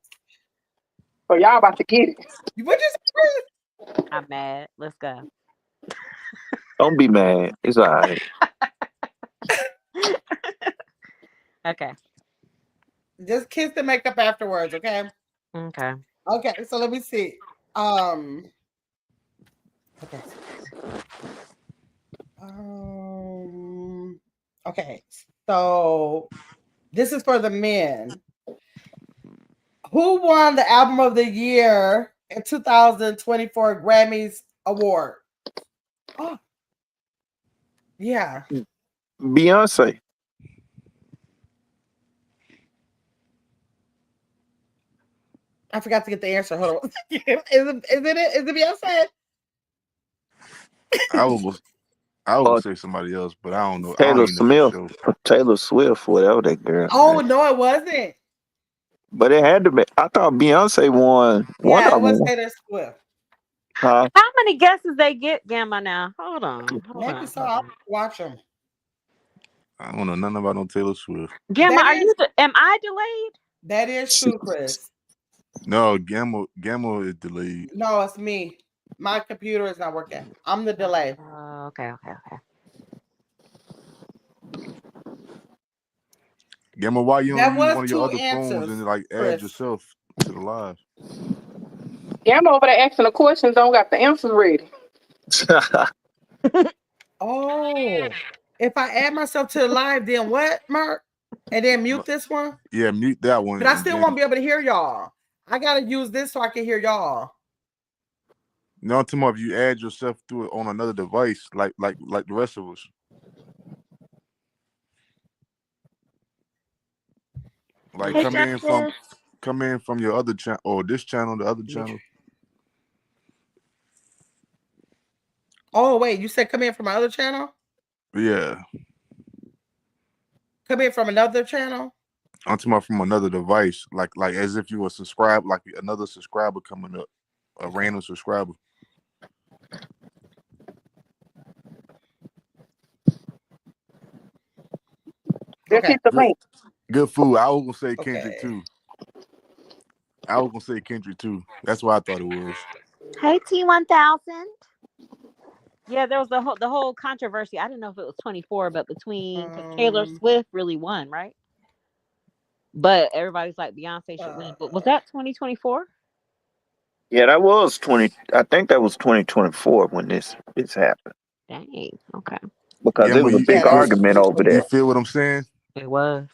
So y'all about to get it. What you say, Chris? I'm mad. Let's go. Don't be mad. It's all right. Okay. Just kiss the makeup afterwards, okay? Okay. Okay, so let me see. Okay. Okay. So this is for the men. Who won the album of the year in 2024 Grammys award? Oh. Yeah. Beyonce. I forgot to get the answer. Hold on. Is it Beyonce? I would say somebody else, but I don't know. I Taylor don't even know Smith. for sure. Taylor Swift, whatever that girl. Oh name. no, it wasn't. But it had to be. I thought Beyonce won. One Yeah, it of was them. Taylor Swift. Huh? How many guesses they get, Gamma? Now, hold on. Maybe so. I'll watch them. I don't know nothing about no Taylor Swift. Gamma, That are is- you? Am I delayed? That is true, Chris. No, Gamma is delayed. No, it's me. My computer is not working. I'm the delay. Okay. Gamma, why you That don't use was one of your two other phones answers, and like add Chris. yourself to the live? Yeah, I'm over there asking the questions. Don't got the answers ready. Oh, if I add myself to the live, then what, Mark? And then mute this one? Yeah, mute that one. But I and still then- won't be able to hear y'all. I gotta use this so I can hear y'all. No, tomorrow if you add yourself to it on another device, like the rest of us. Like Hey, come in from your other channel or this channel, the other channel. Oh, wait, you said come in from my other channel? Yeah. Come in from another channel? I'm talking about from another device, like as if you were subscribed, like another subscriber coming up, a random subscriber. Just hit the link. Good food. I was gonna say Okay. Kendrick too. That's what I thought it was. Hey, T1000. Yeah, there was the whole controversy. I didn't know if it was 24, but between 'cause Taylor Swift really won, right? But everybody's like Beyonce should win. But was that 2024? Yeah, that was 20. I think that was 2024 when this happened Dang. Okay. because Yeah, it was a big argument over You there. feel what I'm saying? It was.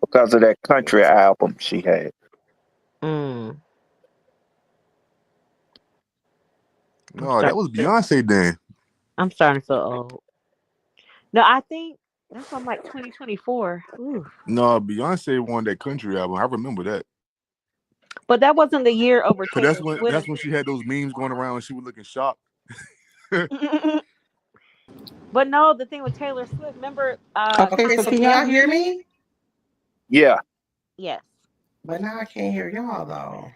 Because of that country album she had. Mm. No, that was Beyonce then. I'm starting to feel old. No, I think that's from like 2024. Ooh. No, Beyonce won that country album. I remember that. But that wasn't the year over Cause Taylor that's when she had those memes going around and she was looking shocked. But no, the thing with Taylor Swift, remember? Okay, so can y'all hear me? Yeah. Yes. But now I can't hear y'all though.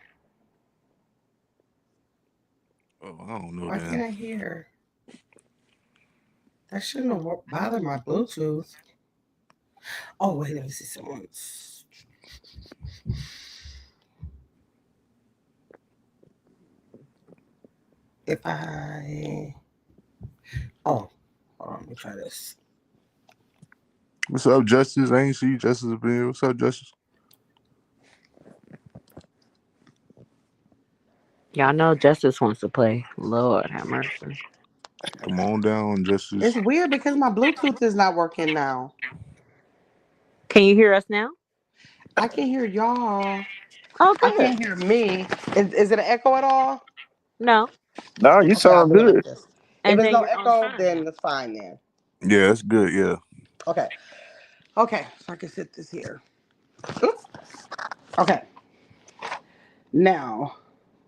Oh, I don't know. Why can't I hear? That shouldn't have bothered my Bluetooth. Oh, wait, let me see someone. If I... Oh, hold on, let me try this. What's up, Justice? I ain't see Justice up here. What's up, Justice? Y'all know Justice wants to play. Lord have mercy. Come on down, Justice. It's weird because my Bluetooth is not working now. Can you hear us now? I can hear y'all. Oh, I good. can't hear me. Is it an echo at all? No. No, you Okay, I'll sound do it like good. this. If And there's then no you're on echo, time then now. it's fine then. Yeah, that's good. Yeah. Okay. Okay, so I can sit this here. Oops. Okay. Now,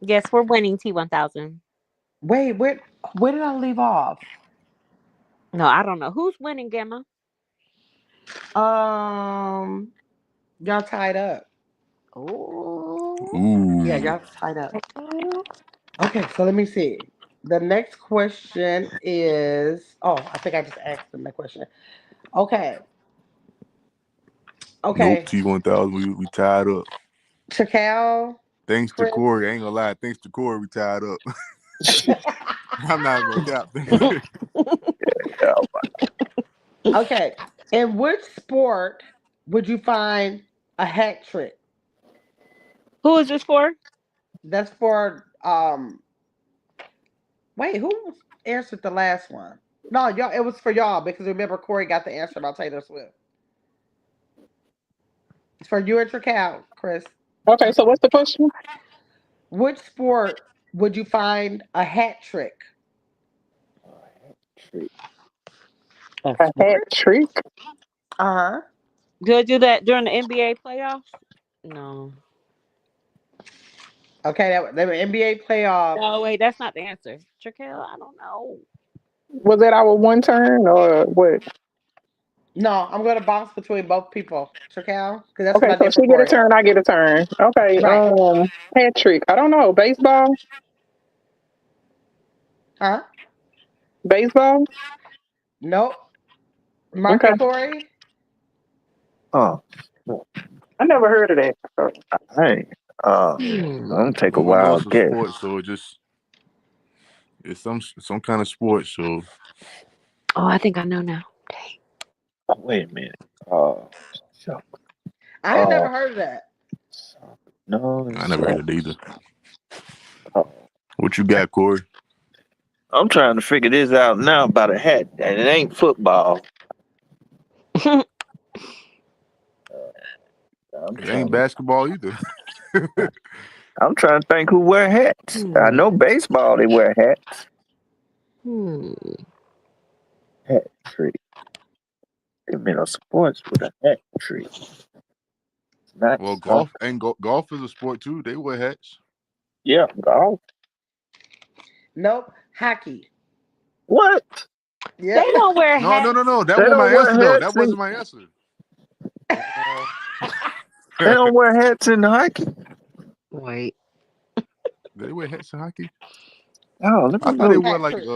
Yes, we're winning T1000. wait, where did I leave off? No, I don't know. Who's winning, Gamma? Y'all tied up. Oh. Yeah, Ooh. y'all tied up. Okay, so let me see. The next question is I think I just asked them that question. Okay. Nope. Okay. T1000. We tied up. Chacal, Thanks to Chris. Corey. I ain't gonna lie. Thanks to Corey, we tied up. I'm not even gonna cap. Okay. In which sport would you find a hat trick? Who is this for? That's for wait, who answered the last one? No, y'all, it was for y'all because remember Corey got the answer about Taylor Swift. It's for you and Chacal, Chris. Okay, so what's the question? Which sport would you find a hat trick? A A hat sport? trick? Uh-huh. Do I do that during the NBA playoffs? No. Okay, they were NBA playoff. No, wait, that's not the answer. Trakel, I don't know. Was that our one turn or what? No, I'm gonna bounce between both people. Chacal, because that's what Okay, I so did for she get a Corey. turn, I get a turn. Okay, Right. hat trick. I don't know. Baseball? Huh? Baseball? Nope. Mark Okay. and Corey? Oh, I never heard of that. hey. I'm Hmm. gonna take a Well, we know wild it's a guess. sport, so it's some kind of sport. So Oh, I think I know now. Dang. Oh, wait a minute. So, I had never heard of that. no, I it's never heard of it either. uh, What you got, Corey? I'm trying to figure this out now about a hat, and it ain't football. I'm It ain't trying. basketball either. I'm trying to think who wear hats. I know baseball they wear hats. Hmm. Hat trick. They mean a sports with a hat trick. Not Well, golf. golf is a sport too. They wear hats. Yeah, golf. Nope. Hockey. What? Yeah. They don't wear No. hats. That They wasn't don't my wear answer though. That hats. wasn't my answer. They don't wear hats in hockey. Wait. They wear hats in hockey. Oh, let I me thought they look. wear Hat like trick.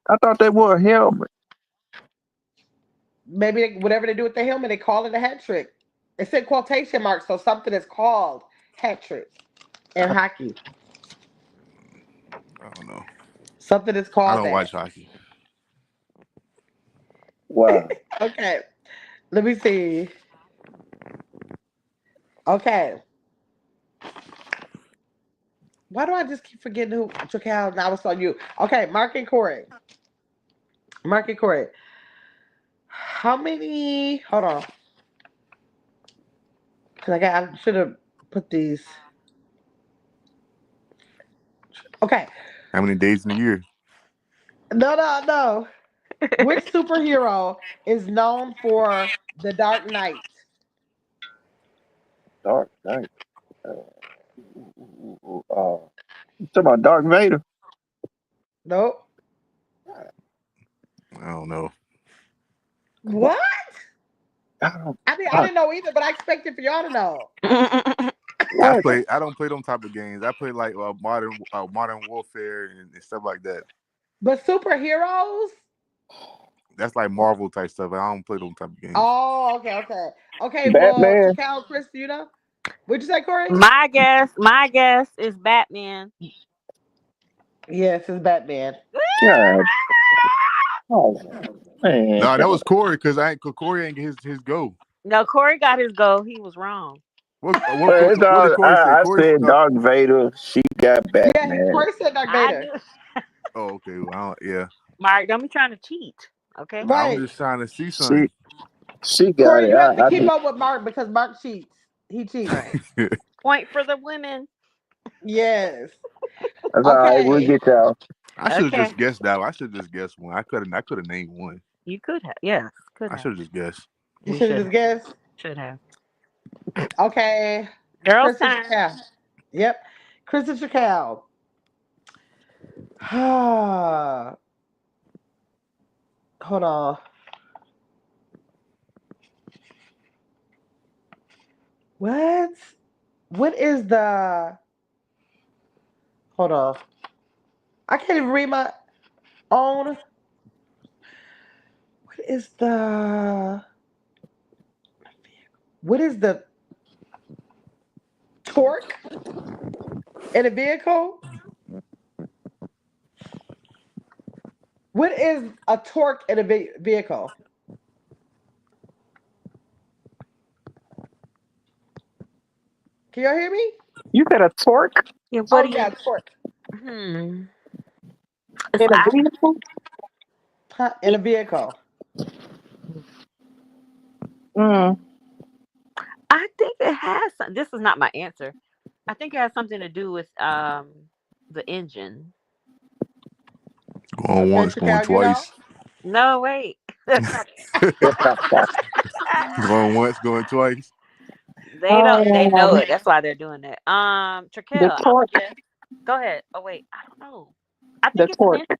I thought they wore a helmet. Maybe whatever they do with the helmet, they call it a hat trick. It said quotation marks, so something is called hat trick in hockey. I don't know. Something is I called don't watch that. hockey. Wow. Okay. Let me see. Okay. Why do I just keep forgetting who Chacal? Now it's on you. Okay, Mark and Corey. Mark and Corey. How many? Hold on. Because I should have put these. Okay. How many days in a year? No. Which superhero is known for the Dark Knight? Dark Knight. You talking about Darth Vader? Nope. I don't know. What? I don't. I mean, I didn't know either, but I expected for y'all to know. What? I don't play them type of games. I play like modern warfare and stuff like that. But superheroes? That's like Marvel type stuff. I don't play them type of games. Oh, okay. Okay, well, Batman. Chacal, Chris, do you know? What'd you say, Corey? My guess is Batman. Yes, it's Batman. God. Oh man. No, that was Corey because Corey ain't get his go. No, Corey got his go. He was wrong. What It's what did all, Corey say? I Corey. said Darth Vader. She got Yeah, Batman. Corey said Dark I Vader. knew. Oh, okay. Well, yeah. Mark, don't be trying to cheat. Okay. I'm Right. just trying to see See, something. She got Corey, it. you have to I keep do. up with Mark because Mark cheats. He cheats. Point for the women. Yes. That's all right. We'll Okay. get y'all. I should have Okay. just guessed that. I should have just guessed one. I could have named one. You could have. Yes, could I have. should have just guessed. You You should have should just guessed. should have. Okay. Girls' Kristen time. Chacal. Yep. Kristen Chacal. Hold on. What? What is the? Hold on. I can't even read my own. What is the? What is the torque in a vehicle? What is a torque in a vehicle? Can y'all hear me? You said a torque Yeah. Oh What do yeah, you? torque Hmm. in a vehicle? in a vehicle. Mm. I think it has. This is not my answer. I think it has something to do with the engine. Going Okay, once, going Chacal, you know? twice. No, wait. That's not. Going once, going twice. They don't. They know Um, it. That's why they're doing that. the Traquel, I'm gonna torque, guess. Go ahead. Oh wait, I don't know. I the think it's an torque. engine.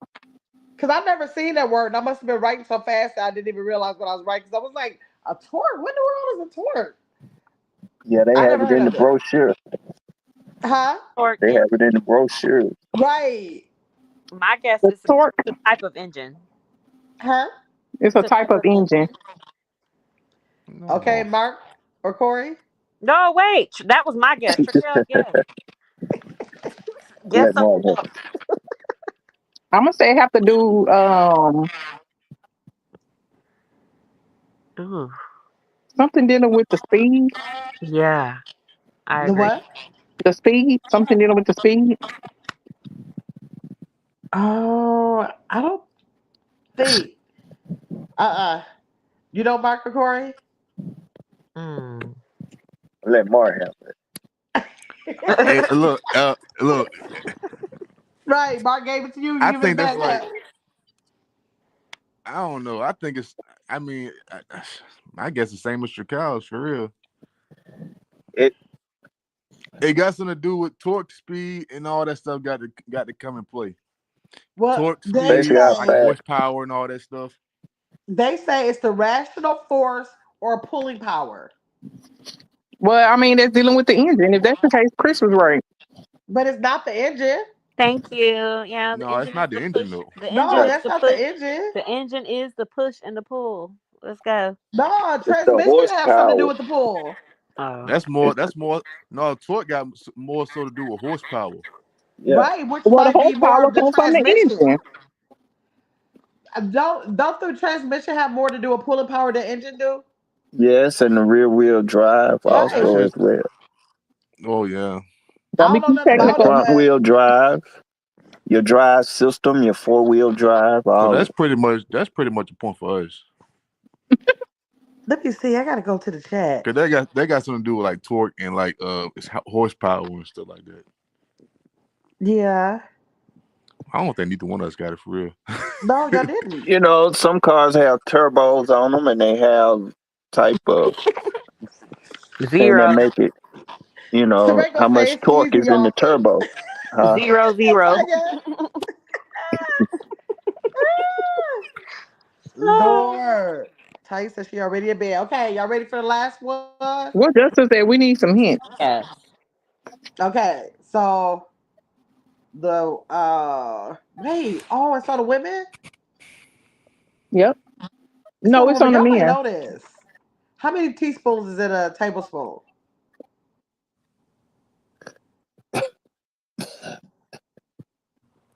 Because I've never seen that word, and I must have been writing so fast that I didn't even realize what I was writing. Because I was like, a torque? What in the world is a torque? Yeah, they I have never it heard in the of it. brochure. Huh? Torque They have engine. it in the brochure. Right. My guess The is torque the type of engine. Huh? is It's a a type type of of engine. engine. Okay, No. Mark or Corey? No, wait. That was my guess. Traquel, guess. Guess Let something Mark else. I'm gonna say have to do Ooh, something dealing with the speed. yeah, I The agree. what? The speed. Something dealing with the speed. Oh, I don't think. You know Mark or Corey? Mm. Let Mark have Hey, look. Right. Mark gave it to you. You I give it think that's back. like Huh? I don't know. I think it's. I mean, I guess the same as Chicago's for real. it. It got something to do with torque, speed, and all that stuff. Got to come and play. Well, Torque, they speed, Especially like say outside. horsepower and all that stuff. it's the rational force or pulling power, Well, I mean, that's dealing with the engine. If that's the case, Chris was right. but it's not the engine. Thank you. Yeah, the No, it's engine is not the the engine push. though. The engine No, Right. is that's the not the push. engine. The engine is the push and the pull. Let's go. No, It's the transmission have something to do horsepower. with the pull. Oh. That's more. It's That's more. No, torque got more so to do with horsepower. yeah. Right, which Well, the might be more horsepower of the comes from the transmission. engine. Don't the transmission have more to do with pulling power than engine do? Yes, and the rear wheel drive Right. That's also it. as well. Oh yeah. I Don't be don't know too nothing The about it, technical. front but wheel drive, your drive system, your 4-wheel drive, So all that's that. pretty much a point for us. let me see. I gotta go to the chat. Cause they got something to do with like torque and like it's horsepower and stuff like that. Yeah. I don't think neither one of us got it for real. No, y'all didn't. You know, some cars have turbos on them, and they have type of thing that Zero. make it. You know Sheree how gonna say much it's torque easy, is in the y'all. turbo. Zero, zero. Tanya. Lord. Tanya said she already in bed. Okay, y'all ready for the last one? Well, Justice said we need some hints. Yes. Okay, so the wait, oh, it's on the women? Yep. It's on No, the it's women. on the Y'all might men. know this. How many teaspoons is in a tablespoon?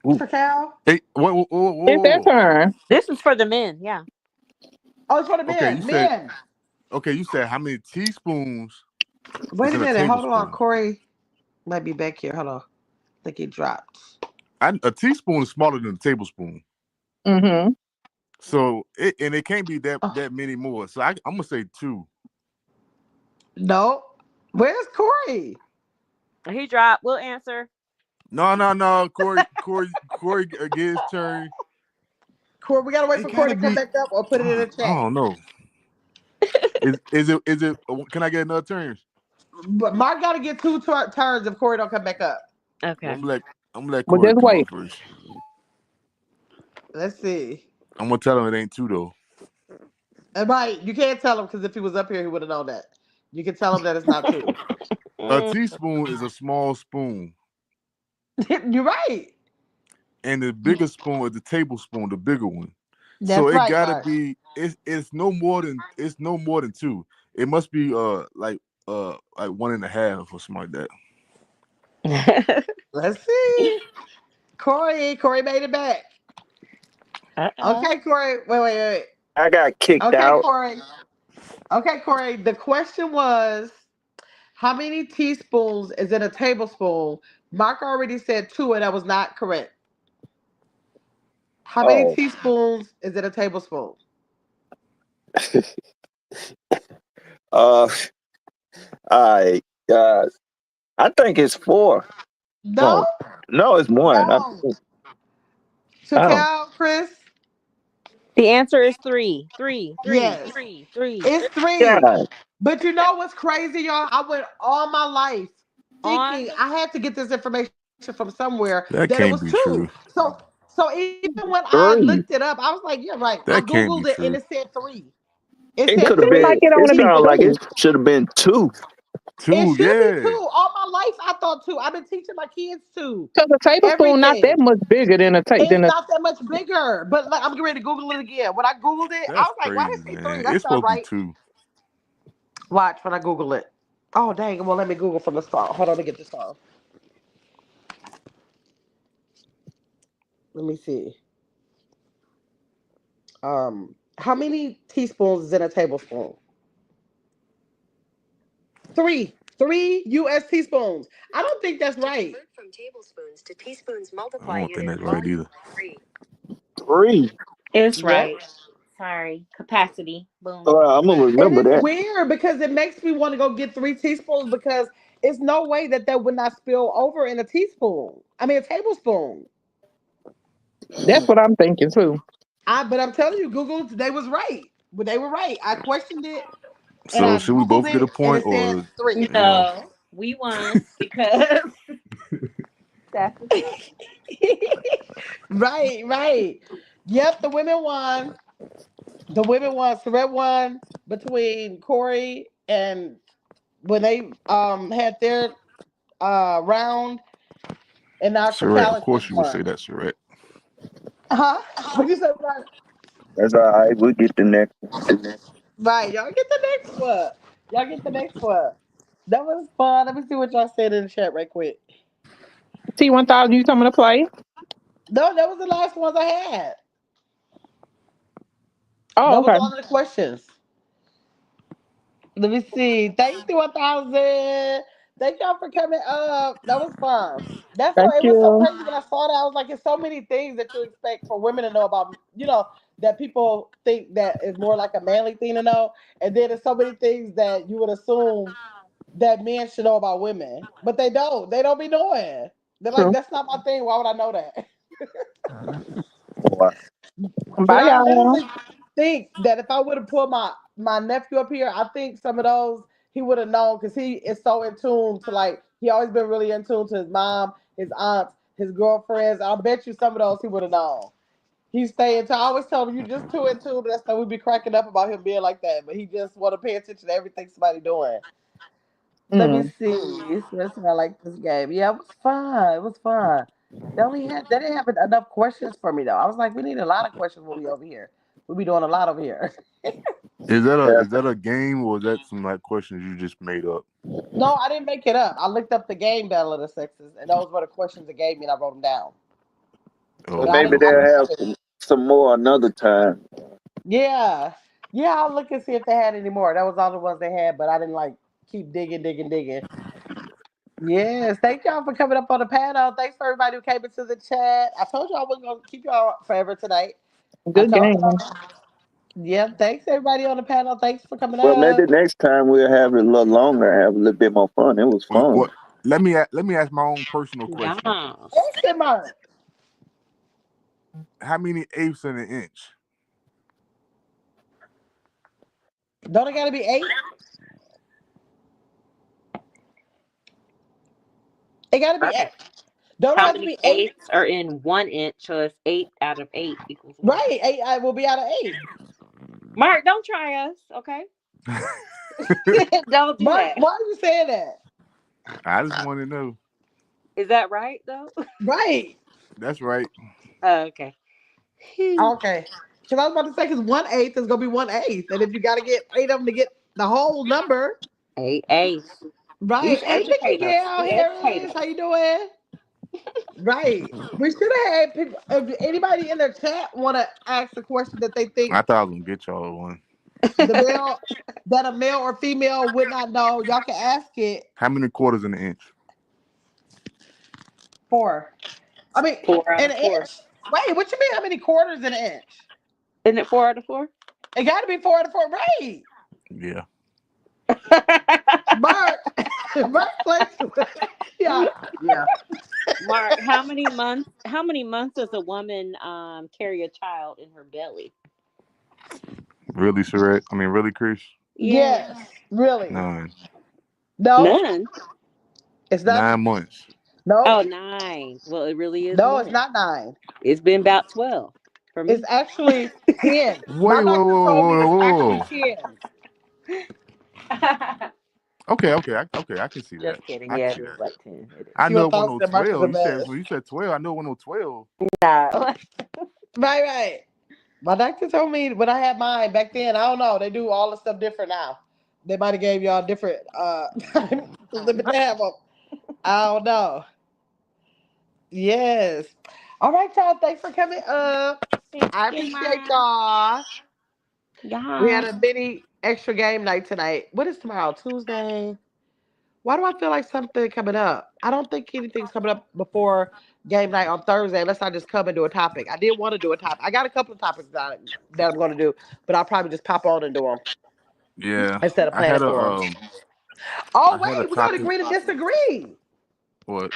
Ooh. For Cal? Hey, whoa. It's their turn. This is for the men. Yeah. Oh, it's for the Okay, men. Men. you said how many teaspoons Wait is a in a minute. Hold on. tablespoon? Corey might be back here. Hold on. I think he dropped. A teaspoon is smaller than a tablespoon. Mm-hmm. So it can't be that Oh, many more. So I'm gonna say 2. no. Where's Corey? He dropped. We'll answer. No. Corey get his turn. Corey, we gotta wait It for Corey gotta to come be. back up or put it in the I chat. don't know. Is it? Can I get another turn? But Mark gotta get 2 turns if Corey don't come back up. Okay. I'm gonna let Well, Corey just come wait. up first. Let's see. I'm gonna tell him it ain't 2 though. And right, you can't tell him because if he was up here, he would have known that. You can tell him that it's not 2. A teaspoon is a small spoon, You're right. and the bigger spoon is the tablespoon, the bigger one. So That's it right, gotta Mark. be. It's no more than 2. It must be like 1.5 or something like that. Let's see. Corey made it back. Okay, Corey. Wait. I got kicked Okay, out. Corey. The question was, how many teaspoons is in a tablespoon? Mark already said 2, and that was not correct. How many Oh, teaspoons is in a tablespoon? all right, guys. I think it's 4. No, No, it's 1. no. I don't. Chacal, Chris? The answer is 3. 3. Yes. 3. It's 3. Yeah, But you know what's crazy, y'all? I went all my life On. thinking I had to get this information from somewhere That that it can't was be 2. true. So even when I 3. looked it up, I was like, "You're right." I That can't be googled it and true. it said 3. It It said could have Seems like been. 3. it It only be sounded like 2. it should have been 2. It 2, should be 2. yeah. All my life, I thought 2. I've been teaching my kids 2. Because a tablespoon not that Everything. much bigger than a It's than a. not that much bigger. But like, I'm getting ready to Google it again. When I Googled it, I That's was like, "Why did crazy, it say 3? man. That's It's not supposed to be right." 2. Watch when I Google it. Oh dang! Well, let me Google from the song. Hold on to get the song. Let me see. How many teaspoons is in a tablespoon? 3. 3 U.S. teaspoons. I don't think that's right. From tablespoons to teaspoons, I multiply don't think unit that's of right volume either. by 3. 3. It's Yep. right. Sorry. Capacity. Boom. I'm gonna And remember it's that. weird because it makes me want to go get 3 teaspoons because it's no way that would not spill over in a teaspoon. I mean, a tablespoon. That's what I'm thinking too. But I'm telling you, Google, they was right. But they were right. I questioned it and So I should we Googled both get a it and point, it said or 3. No, we won because that's the Right. Yep, the women won. The women won. Surrett won between Corey and when they had their round, and now Surratt? Chacal Of and Chris course you would say won. that, Surratt. Huh? What you say about it? That's all right. We'll get the next one. Right, y'all get the next one. Y'all get the next one. That was fun. Let me see what y'all said in the chat right quick. T1000, you coming to play? No, that was the last ones I had. Oh, That was okay. all of the questions. Let me see. Thank you, 1000. Thank y'all for coming up. That was fun. That's so. Thank It was so you. crazy when I saw that. I was like, "It's so many things that you expect for women to know about. That people think that is more like a manly thing to know, and then there's so many things that you would assume that men should know about women, but they don't. They don't be knowing. They're like, True. "That's not my thing. Why would I know that?" Boy, But Bye, I y'all. literally think that if I would have pulled my nephew up here, I think some of those he would have known because he is so in tune to like he always been really in tune to his mom, his aunts, his girlfriends. I'll bet you some of those he would have known. He's staying to I always tell him you just too in tune. That's why we be cracking up about him being like that. But he just want to pay attention to everything somebody doing. Let me Mm. see. That's why I like this game. Yeah, it was fun. It was fun. They didn't have enough questions for me though. I was like, we need a lot of questions when we over here. We be doing a lot over here. yeah, Is that a game, or is that some like questions you just made up? No, I didn't make it up. I looked up the game Battle of the Sexes, and those were the questions it gave me, and I wrote them down. Oh, But I okay, maybe didn't. I they'll okay. didn't have have it. some more another time. Yeah, yeah. I'll look and see if they had any more. That was all the ones they had, but I didn't like keep digging. Yes, thank y'all for coming up on the panel. Thanks for everybody who came into the chat. I told you I wasn't gonna keep y'all forever tonight. Good told game. y'all. Yeah, thanks everybody on the panel. Thanks for coming Well, up. maybe next time we'll have it a little longer, have a little bit more fun. It was fun. What? Let me ask my own personal question. Yes. Question mark. How many eighths in an inch? Don't it gotta be 8? It gotta be 8. Right. Don't it How have to many be 8? eighths are in 1 inch? So it's 8 out of 8 equals 1. Right. 8 I will be out of 8. Mark, don't try us, okay? Don't do Mark, that. why are you saying that? I just want to know. Is that right though? Right. That's right. Oh, okay. Okay. Because I was about to say, because 1/8 is gonna be 1/8, and if you got to get 8 of them to get the whole number, 8 eighths. right? These Hey, look at educators. Gail, We Harris, how educators. you doing? Right. We should have had people. If anybody in the chat want to ask a question that they think I thought I was gonna get y'all one. the male, that a male or female would not know, y'all can ask it. How many quarters in an inch? 4. I mean, 4 out in of an 4. inch. Wait, what you mean? How many quarters in an inch? Isn't it 4 out of 4? It got to be 4 out of 4, right? Yeah. Mark, Mark plays. Yeah. Mark, how many months does a woman carry a child in her belly? Really, Sherette? I mean, really, Chris? Yes, really. 9. No, None. it's not. 9 months. No, Oh, 9. Well, it really is no, it's more. not 9. It's been about 12 for me. It's actually 10. My Wait, whoa, doctor whoa, told me whoa, it's whoa, actually whoa. 10. Okay, I can see that. Just kidding. I Yeah, can it see is that. like 10. It is. I She know was it wasn't no tossing that Mark is a 12. mess. When you said 12, I know it wasn't no 12. No. Right. My doctor told me when I had mine back then. I don't know. They do all the stuff different now. They might have gave y'all different limit to have them. I don't know. Yes. All right, y'all. Thanks for coming up. I appreciate y'all. Yeah. We had a mini extra game night tonight. What is tomorrow? Tuesday. Why do I feel like something coming up? I don't think anything's coming up before game night on Thursday unless I just come and do a topic. I did want to do a topic. I got a couple of topics that I'm going to do, but I'll probably just pop on and do them Yeah. instead of I planning had for them. a Oh, I had a wait. We got to topic. agree to disagree. What?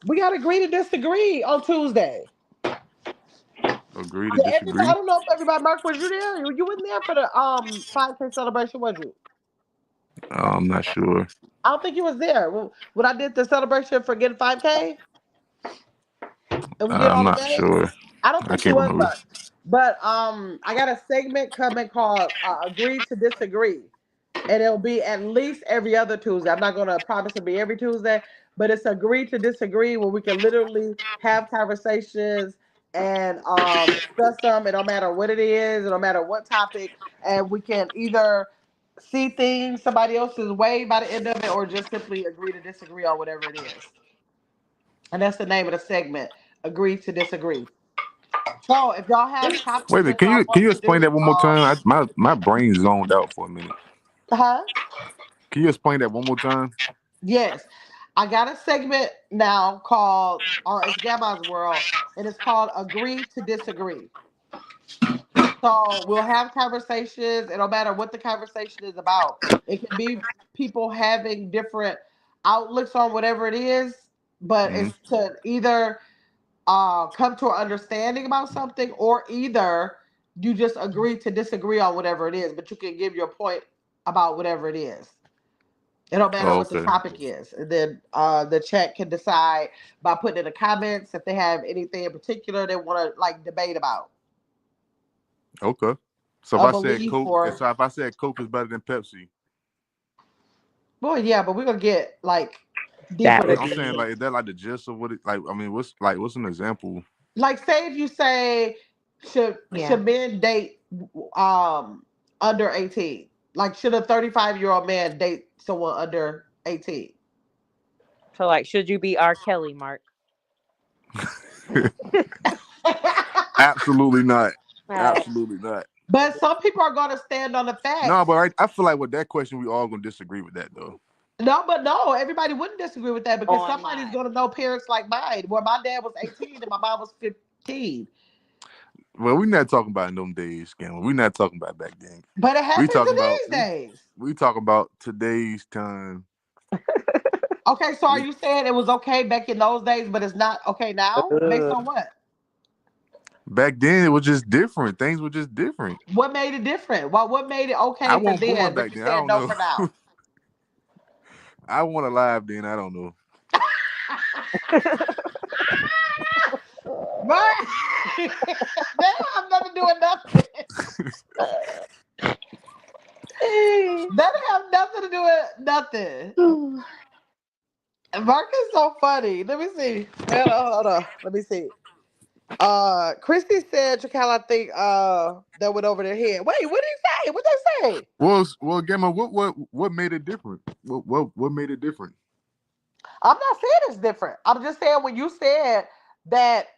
We got to agree to disagree on Tuesday. Agree to disagree? I don't know if everybody, Mark, was you there? You wasn't there for the 5K celebration, was you? I'm not sure. I don't think you was there when I did the celebration for getting 5K. And we did I'm all the not games. sure. I don't I think you can't was, remember. Mark. But I got a segment coming called "Agree to Disagree," and it'll be at least every other Tuesday. I'm not gonna promise it'll be every Tuesday, but it's "Agree to Disagree" where we can literally have conversations and discuss them. It don't matter what it is, it don't matter what topic, and we can either see things somebody else's way by the end of it, or just simply agree to disagree on whatever it is. And that's the name of the segment: "Agree to Disagree." So if y'all have topics Wait a minute. that Can y'all you want to explain do, that one more time? My brain zoned out for a minute. huh? Can you explain that one more time? Yes. I got a segment now called it's Grandma's World, and it's called Agree to Disagree. So we'll have conversations, and no matter what the conversation is about, it can be people having different outlooks on whatever it is, but Mm-hmm. it's to either come to an understanding about something, or either you just agree to disagree on whatever it is, but you can give your point about whatever it is. It don't matter Oh, what the okay. topic is. And then the chat can decide by putting in the comments if they have anything in particular they want to like debate about. Okay. So if A I said belief Coke, or so if I said Coke is better than Pepsi, well, yeah, but we're gonna get like That deeper than would I'm be that. saying me. like is that like the gist of what it like? I mean, what's an example? Like say if you say should Yeah. men date under 18? Like should a 35-year-old man date someone under 18? So, like, should you be R. Kelly, Mark? Absolutely not. All right. Absolutely not. But some people are gonna stand on the No, facts. but I feel like with that question, we all gonna disagree with that though. No, everybody wouldn't disagree with that because On somebody's what? going to know parents like mine, where my dad was 18 and my mom was 15. Well, we're not talking about in them days, Cameron. We're not talking about back then. But it We happens talking in about these days. we talking about today's time. Okay, so are We you saying it was okay back in those days, but it's not okay now? Based on what? back then it was just different. Things were just different. What made it different? Well, what made it I okay for wasn't born then, but back you then. I said don't no know. for now? I wasn't alive then. I don't know. Right? They don't have nothing to do with nothing. They don't have nothing to do with nothing. Mark is so funny. Let me see. Hold on. Let me see. Christy said Chakal, I think that went over their head. Wait, what did he say? What they say? Well, Gamma, what made it different? What made it different? I'm not saying it's different. I'm just saying when you said that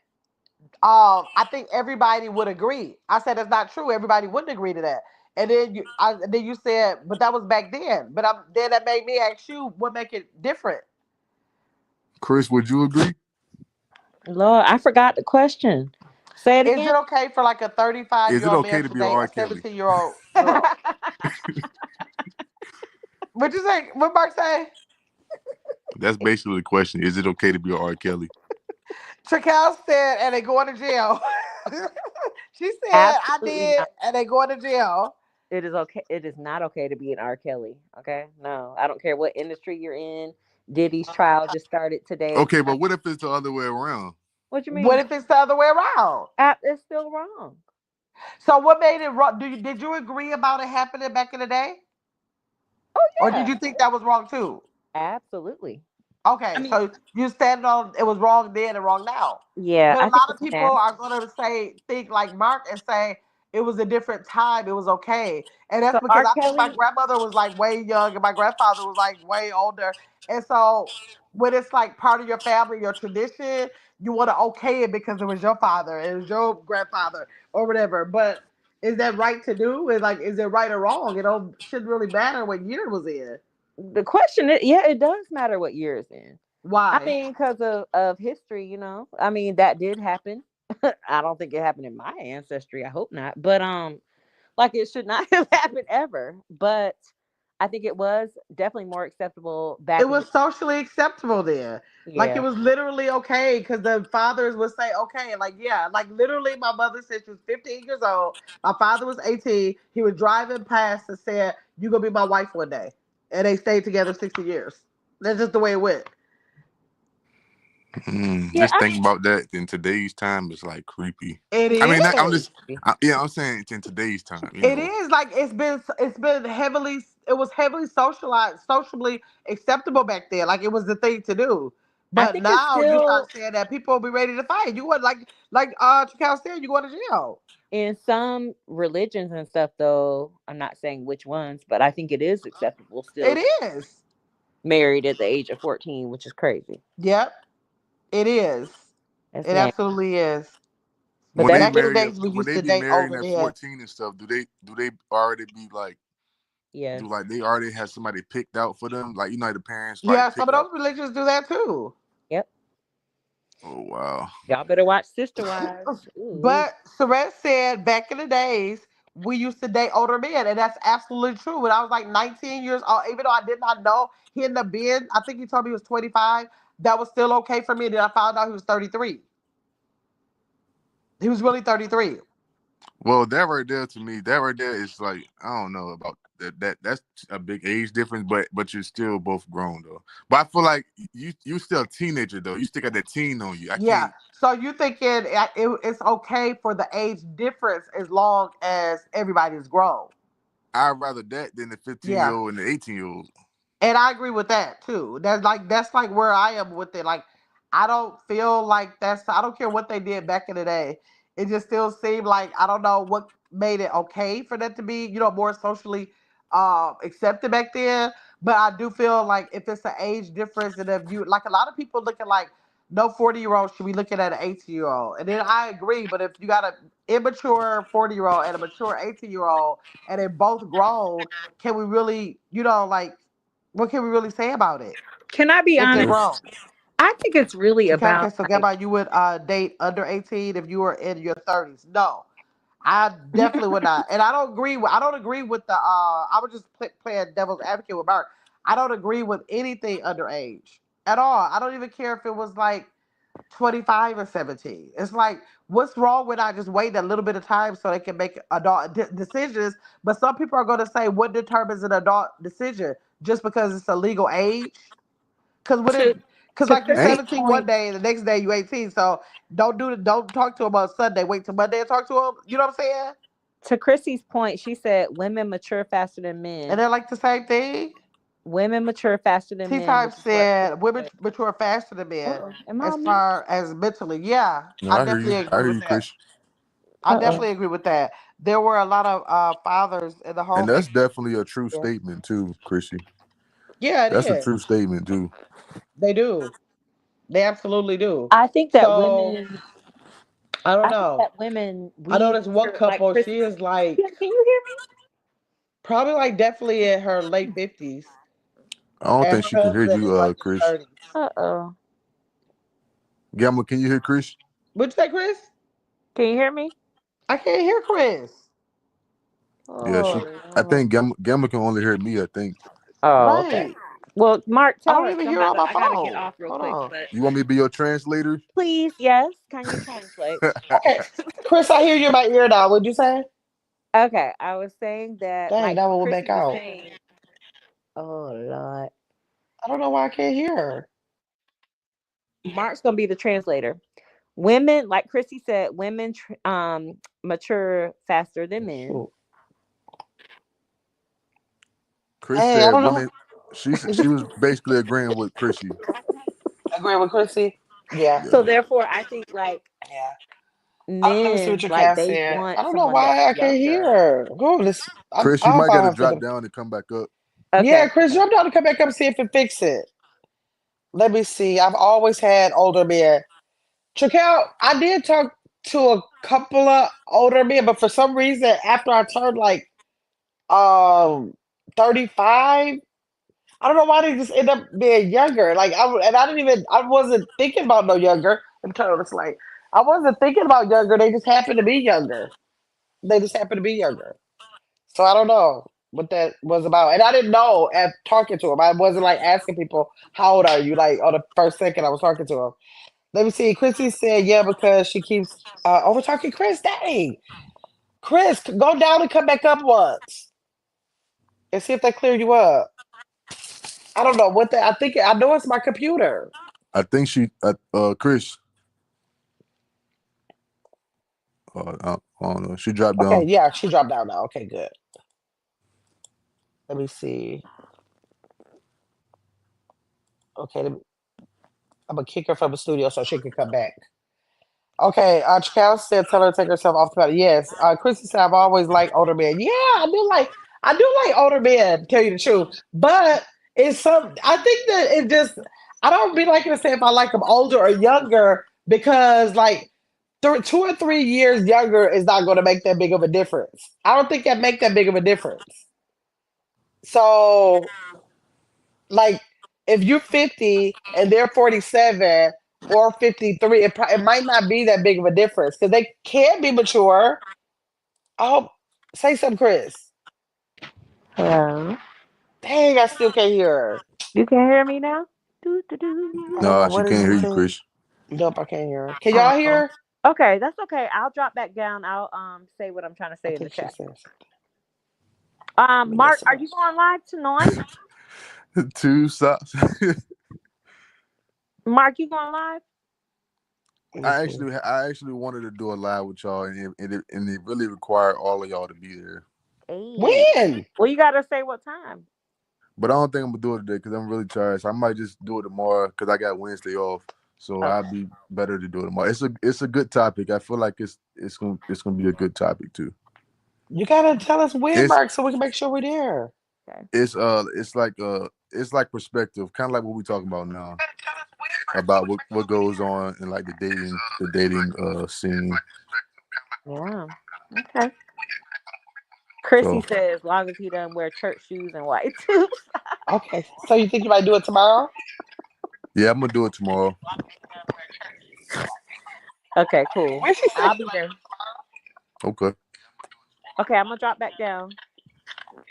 I think everybody would agree. I said it's not true. Everybody wouldn't agree to that. And then you said, but that was back then. But then that made me ask you what make it different. Chris, would you agree? Lord, I forgot the question. Say it Is again. it okay for like a Is it 35-year-old okay man to to be a date R. a Kelly? 17-year-old girl? What'd you say? What Mark say? That's basically the question. Is it okay to be a R. Kelly? Chakal said, and they going to jail. She said, I Absolutely did, not. and they going to jail. It is okay. It is not okay to be an R. Kelly. Okay, no, I don't care what industry you're in. Diddy's trial just started today. Okay, but what if it's the other way around? What you What mean? if it's the other way around? It's still wrong. So what made it wrong? Did you agree about it happening back in the day? Oh Or did yeah, you think that was wrong too? absolutely. I Okay, mean, so you stand on it was wrong then and wrong now. yeah, But a I think lot of it's people nasty. are gonna think like Mark and say it was a different time, it was okay. And that's So because R. I think my Kelly, grandmother was like way young and my grandfather was like way older. And so when it's like part of your family, your tradition, you want to okay it because it was your father, it was your grandfather or whatever. But is that right to do? Is it right or wrong? It don't shouldn't really matter what year it was in. the question is, yeah, it does matter what year it's in. I Why? mean, because of history, I mean, that did happen. I don't think it happened in my ancestry. I hope not. But like it should not have happened ever. But I think it was definitely more acceptable It back in the was socially acceptable there. Like it yeah. was literally okay because the fathers would say, okay, like, yeah, like literally my mother said she was 15 years old. My father was 18. He was driving past and said, you going to be my wife one day. And they stayed together 60 years. That's just the way it went. Yeah, Just think about that. In today's time, it's like creepy. It I mean, I'm is. just, yeah, I'm saying it's in today's time. It is like it's been heavily it was heavily socialized, socially acceptable back then. Like it was the thing to do. I But think it's now you start still saying that people will be ready to fight. You would like Chakal said, you go to jail. in some religions and stuff though. I'm not saying which ones, but I think it is acceptable still It to is. married at the age of 14, which is crazy. Yep. It is. That's It nasty. absolutely is. But When they that's Back in just the marry, days we when used they to be date marrying over at the head. 14 and stuff, do they already be like, yes. they already have somebody picked out for them? Like, the parents like Yeah, some pick of out. those religions do that too. Yep. Oh wow. Y'all better watch Sister Wives. Ooh. But Surratt said back in the days, we used to date older men, and that's absolutely true. When I was like 19 years old, even though I did not know he ended up being, I think he told me he was 25, that was still okay for me. Then I found out he was 33. He was really 33. Well, that right there to me, that right there is like, I don't know about that. That's a big age difference, but you're still both grown though. But I feel like you still a teenager though. You still got that teen on you. I Yeah. can't. So you thinking it's okay for the age difference as long as everybody's grown. I'd rather that than the 15-year Yeah. old and the 18-year-old. And I agree with that too. That's like where I am with it. Like I don't feel like I don't care what they did back in the day. It just still seemed like I don't know what made it okay for that to be, more socially accepted back then. But I do feel like if it's an age difference and if you like a lot of people looking like no 40-year-old should be looking at an 18-year-old. And then I agree, but if you got an immature 40-year-old and a mature 18-year-old and they're both grown, can we really, like what can we really say about it Can I be if they're honest? grown? I think it's really Okay, about so like Gabby, you would date under 18 if you were in your 30s? No, I definitely would not. And I don't agree with the I was just playing devil's advocate with Mark. I don't agree with anything underage at all. I don't even care if it was like 25 or 17. It's like, what's wrong with not just waiting a little bit of time so they can make adult decisions? But some people are going to say, what determines an adult decision? Just because it's a legal age? Because when to it, because to like you Chrissy's 17 one point. day and the next day you 18. So don't talk to them on Sunday. Wait till Monday and talk to them. You know what I'm saying? To Chrissy's point, she said women mature faster than And men. they're like the same thing. Women mature faster than T men, Time which is what Chris said women said. mature faster than men Am I as on mute? far as mentally. Yeah, No, I I hear you. definitely I agree hear with you, that. Chris. I definitely agree with that. There were a lot of fathers in the And home. that's definitely a true Yeah, statement too, Chrissy. yeah, it That's a is. true statement too. They do. They absolutely do. I think that So women. I don't I think know. that women I know we there's one mature like couple. She Chrissy. is like Can you hear me? probably like definitely in her late 50s, I don't and think her she can hear husband you, is like in his Chris. 30s. Uh-oh. Gamma, can you hear Chris? What'd you say, Chris? Can you hear me? I can't hear Chris. Yeah, Oh, she. I Lord. think Gamma can only hear me. I think. Oh, okay. Right. Well, Mark, I tell don't her even 'cause hear her on my I gotta get phone. off real Hold quick. on. But You want me to be your translator? please, yes, can you translate? Okay, Chris, I hear you in my ear now. What'd you say? Okay, I was saying that, Dang, like that one went back Chrissy was out. saying. Oh Lord, I don't know why I can't hear her. Mark's gonna be the translator. Women, like Chrissy said, women mature faster than men. Shoot. Chris Hey, I said don't know. women. She was basically agreeing with Chrissy. Agree with Chrissy? Yeah, Yeah. So therefore, I think like yeah. Let me see what men, your like cat they said. I want don't know someone that's why I can't hear younger. her. Oh, this. Chris, you I'll might got probably to have to. drop down and come back up. Yeah, Okay, Chris, jump down and come back up and see if it fix it. Let me see. I've always had older men. Trakel, I did talk to a couple of older men, but for some reason, after I turned like um 35, I don't know why they just end up being younger. Like I wasn't thinking about no younger. I'm telling you, it's like I wasn't thinking about younger. They just happened to be younger. They just happened to be younger. So I don't know what that was about. And I didn't know at talking to him. I wasn't like asking people, how old are you? Like on the first second I was talking to him. Let me see. Chrissy said, yeah, because she keeps over talking Chris. Dang. Chris, go down and come back up once and see if they clear you up. I don't know what that. I know it's my computer. I think she. Chris. I don't know. She dropped Okay, down. yeah, she dropped down now. Okay, good. Let me see. Okay, I'm gonna kick her from the studio so she can come back. Okay, Chakal said tell her to take herself off the matter. Yes. Chrissy said I've always liked older men. Yeah, I do like older men, to tell you the truth. But it's some I think that it just I don't be liking to say if I like them older or younger because like 2 or 3 years younger is not gonna make that big of a difference. I don't think that make that big of a difference. So like if you're 50 and they're 47 or 53, it might not be that big of a difference because they can be mature. Oh, say something, Chris. hello. Dang, I still can't hear her. You can hear me now? I don't No, know she what is can't it hear you, saying. Chris. Nope, I can't hear her. Can y'all Oh, hear? okay, that's okay. I'll drop back down. I'll say what I'm trying to I say in the think she chat. said something. Let me Mark, listen. are you going live tonight? Two socks. Mark, you going live? Let me see. I actually wanted to do a live with y'all, and it really required all of y'all to be there. Hey. When? Well, you gotta say what time. But I don't think I'm gonna do it today because I'm really tired. So I might just do it tomorrow because I got Wednesday off. So I'll Okay. be better to do it tomorrow. It's a good topic. I feel like it's gonna be a good topic too. You gotta tell us when, It's Mark, so we can make sure we're there. Okay. it's like perspective, kind of like what we're talking about now about what goes on in like the dating scene. Yeah. Okay. Chrissy So says, as long as he doesn't wear church shoes and white too. Okay, so you think you might do it tomorrow? Yeah, I'm gonna do it tomorrow. Okay, cool. Where she say? I'll be there. Okay. Okay, I'm gonna drop back down.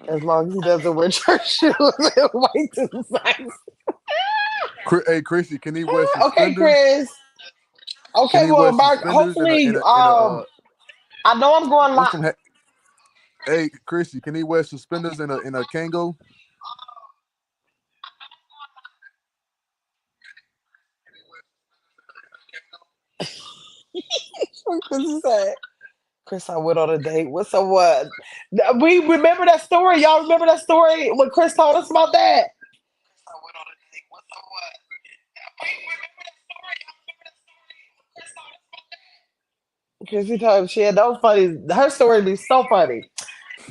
As long as he doesn't wear church shoes and white tights. Hey, Chrissy, can he wear Okay, suspenders? Chris. Can Okay, he well, wear Mark. suspenders Hopefully, in a I know I'm going what's live. some? Hey, Chrissy, can he wear suspenders in a Kango? What Chris said. Chris, I went on a date with someone. We remember that story. Y'all remember that story when Chris told us about that? I went on a date with someone. We remember that story. Y'all remember that story when Chris told us about that? Because he told she had those funny. Her story be so funny.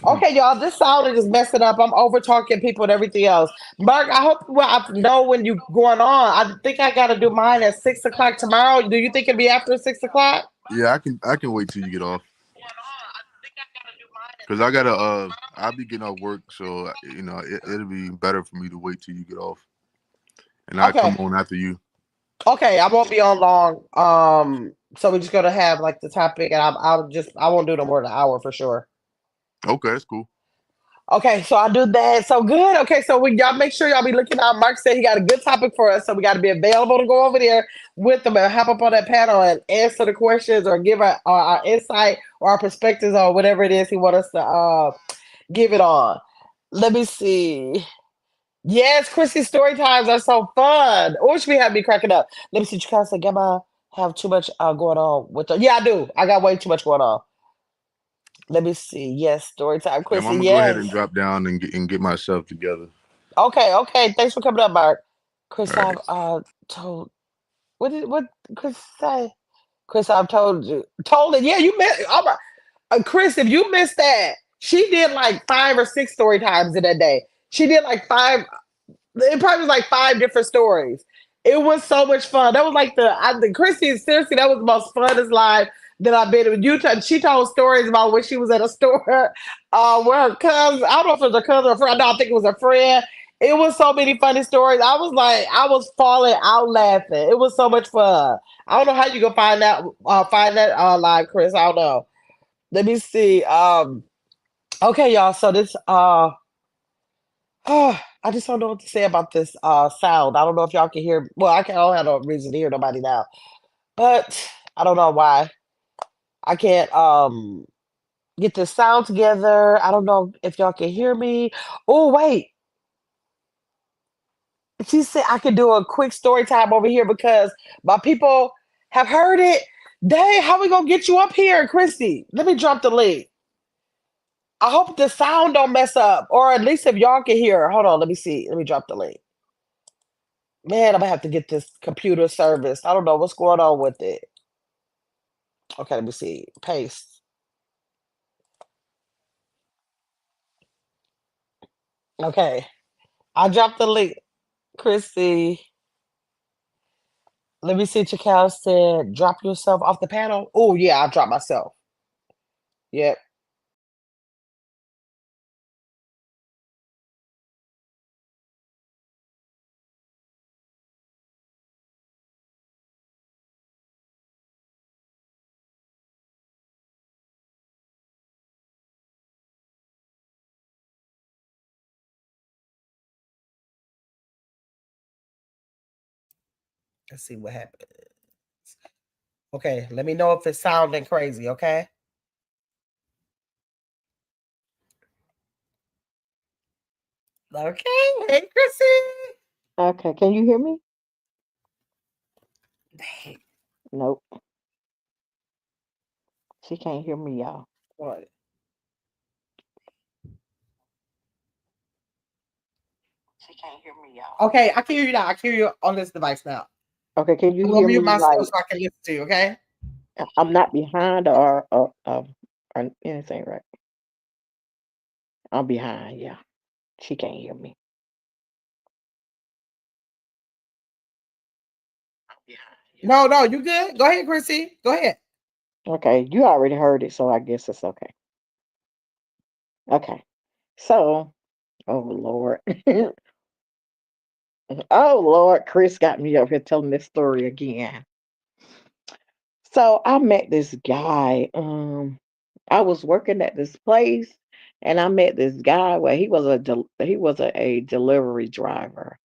Okay, y'all, this sound is messing up. I'm over talking people and everything else. Mark, I hope I know when you going on. I think I got to do mine at 6 o'clock tomorrow. Do you think it'll be after 6 o'clock? Yeah, I can wait till you get off. Cause I gotta I'll be getting off work, so it'll be better for me to wait till you get off, and I Okay. come on after you. Okay, I won't be on long. So we're just gonna have like the topic, and I won't do no more than an hour for sure. Okay, that's cool. Okay, so I'll do that. So good. Okay, so y'all make sure y'all be looking out. Mark said he got a good topic for us, so we got to be available to go over there with them and hop up on that panel and answer the questions or give our insight or our perspectives on whatever it is he wants us to give it on. Let me see. Yes, Chrissy's story times are so fun. Or should we have me cracking up? Let me see. You guys say, Gamma have too much going on with her. Yeah, I do. I got way too much going on. Let me see. Yes, story time, I'm Chrissy. gonna go ahead Yes. and drop down and get myself together. Okay. Thanks for coming up, Mark. Chris, All right. I've told. What Chris say? Chris, I've told you. Told it. Yeah, you missed. Chris, if you missed that, she did like 5 or 6 story times in that day. She did like 5. It probably was like 5 different stories. It was so much fun. That was like the Chrissy, seriously, that was the most funnest live that I've been in. She told stories about when she was at a store where her cousin, I don't know if it was her cousin or friend, no, I think it was her friend. It was so many funny stories. I was falling out laughing. It was so much fun. I don't know how you can find that live, Chris. I don't know. Let me see. Okay, y'all. So this I just don't know what to say about this sound. I don't know if y'all can hear. Well, I don't have no reason to hear nobody now, but I don't know why I can't get this sound together. I don't know if y'all can hear me. Oh wait, she said I could do a quick story time over here because my people have heard it. Dang, how we gonna get you up here, Christy? Let me drop the link. I hope the sound don't mess up, or at least if y'all can hear. Hold on, let me see. Let me drop the link. Man, I'm gonna have to get this computer service. I don't know what's going on with it. Okay, let me see. Paste. Okay. I dropped the link. Chrissy. Let me see. Chakal said, drop yourself off the panel. Oh, yeah, I dropped myself. Yep. Let's see what happens. Okay, let me know if it's sounding crazy, okay? Okay. Hey, Chrissy. Okay, can you hear me? Dang. Nope. She can't hear me, y'all. What? She can't hear me, y'all. Okay, I can hear you now. I can hear you on this device now. Okay, can you I'm hear gonna mute me myself like so I can listen to you, okay? I'm not behind or anything, right? I'm behind, yeah. She can't hear me. I'm behind. No, you good? Go ahead, Chrissy. Go ahead. Okay, you already heard it, so I guess it's okay. Okay. So, oh Lord. Oh Lord, Chris got me up here telling this story again. So I met this guy. I was working at this place, and I met this guy. Well, he was a delivery driver.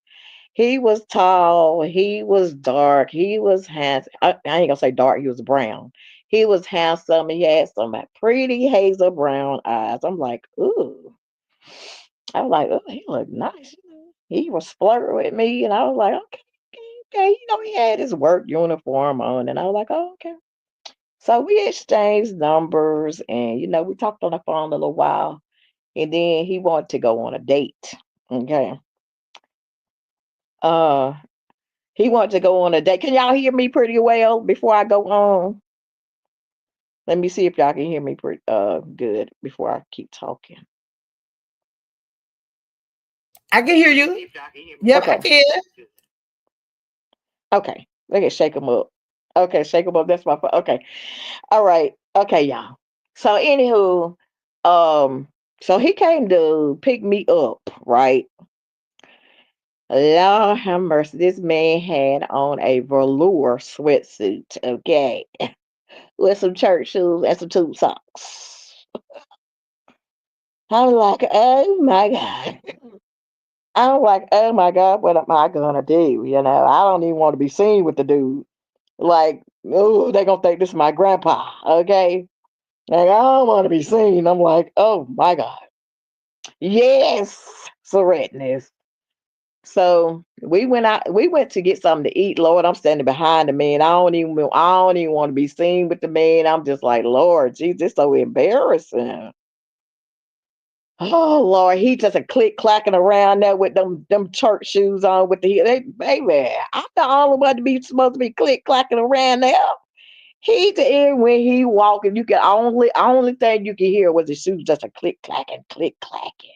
He was tall. He was dark. He was handsome. I ain't gonna say dark. He was brown. He was handsome. He had some pretty hazel brown eyes. I'm like, ooh. I was like, oh, he looked nice. He was flirting with me, and I was like, okay, okay, okay. He had his work uniform on, and I was like, oh, okay. So we exchanged numbers, and we talked on the phone a little while, and then he wanted to go on a date. Okay. Uh, he wanted to go on a date. Can y'all hear me pretty well before I go on? Let me see if y'all can hear me pretty good before I keep talking. I can hear you. Yep, I Okay. can. Okay. Look at shake him up. Okay, shake him up. That's my phone. Okay. All right. Okay, y'all. So anywho, so he came to pick me up, right? Lord have mercy. This man had on a velour sweatsuit, okay, with some church shoes and some tube socks. I'm like, oh my God. I'm like, oh my God, what am I gonna do? I don't even want to be seen with the dude. Like, oh, they gonna think this is my grandpa, okay? Like, I don't want to be seen. I'm like, oh my God. Yes, Serenity. So we went to get something to eat. Lord, I'm standing behind the man. I don't even want to be seen with the man. I'm just like, Lord, Jesus, it's so embarrassing. Oh Lord, he just a click clacking around there with them church shoes on with baby. I'm the only one to be supposed to be click clacking around there. He the end when he walking, you can only thing you can hear was his shoes just a click clacking, click clacking.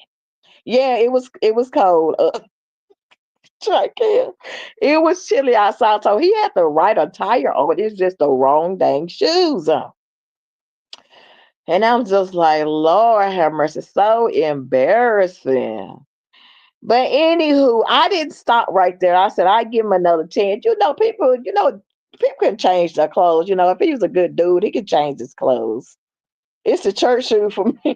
Yeah, it was cold. Right there. It was chilly outside, so he had the right attire on. It's just the wrong dang shoes on. And I'm just like, Lord have mercy, so embarrassing. But anywho, I didn't stop right there. I said I give him another chance. People can change their clothes. If he was a good dude, he could change his clothes. It's the church shoe for me.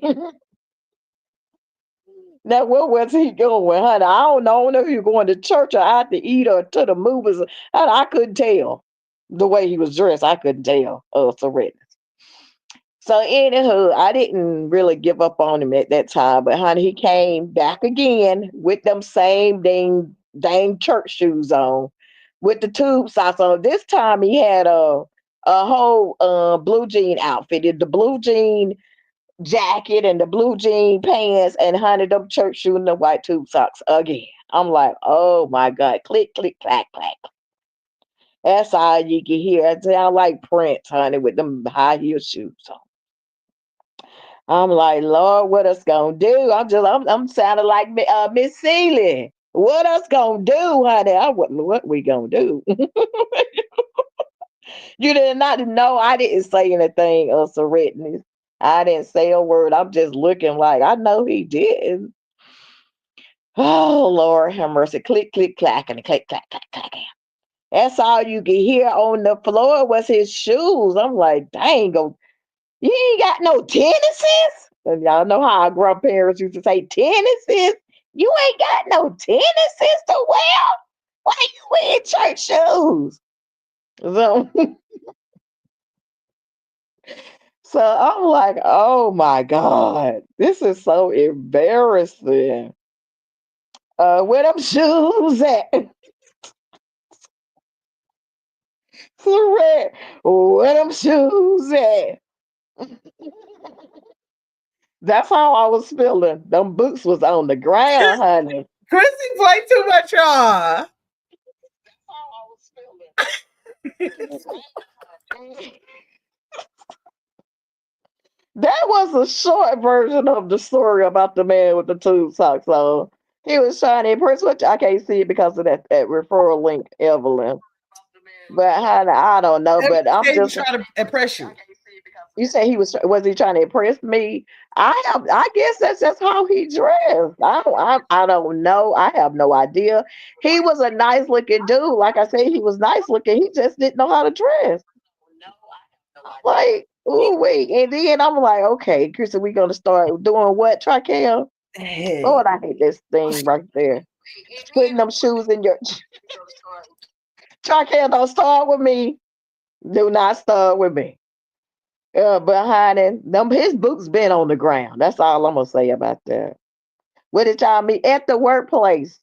Now, where was he going, honey? I don't know. I don't know if he was going to church or out to eat or to the movies. I couldn't tell the way he was dressed. I couldn't tell. Serenity. So, anywho, I didn't really give up on him at that time. But, honey, he came back again with them same dang church shoes on with the tube socks on. This time he had a whole blue jean outfit. The blue jean jacket and the blue jean pants and honey, them church shoes and the white tube socks again. I'm like, oh my God, click, click, clack, clack. That's all you can hear. It sound like Prince, honey, with them high heel shoes on. I'm like, Lord, what us gonna do? I'm sounding like Miss Seeley. What us gonna do, honey? What we gonna do? You did not know I didn't say anything, Serenity. I didn't say a word. I'm just looking like I know he did. Oh Lord have mercy. Click, click, clack, and click, clack, clack, clack. That's all you could hear on the floor was his shoes. I'm like, dang, you ain't got no tennises? And y'all know how our grandparents used to say tennises. You ain't got no tennises to wear? Why you wearing church shoes? So So I'm like, oh my God, this is so embarrassing. Where them shoes at? Correct. Where them shoes at? That's how I was feeling. Them boots was on the ground, honey. Chrissy play too much, y'all. That's how I was feeling. That was a short version of the story about the man with the tube socks on. He was trying to impress, which I can't see it because of that referral link, Evelyn. But honey, I don't know. But I'm He was just trying to impress you. You say was he trying to impress me? I guess that's just how he dressed. I don't know. I have no idea. He was a nice looking dude. Like I said, he was nice looking. He just didn't know how to dress. Like, oh wait. And then I'm like, okay, Kristen, we gonna start doing what? Trical? Hey. Lord, I hate this thing right there. Putting them shoes in your Trical, don't start with me. Do not start with me. Behind him, his boots been on the ground. That's all I'm gonna say about that. Where did y'all meet? At the workplace.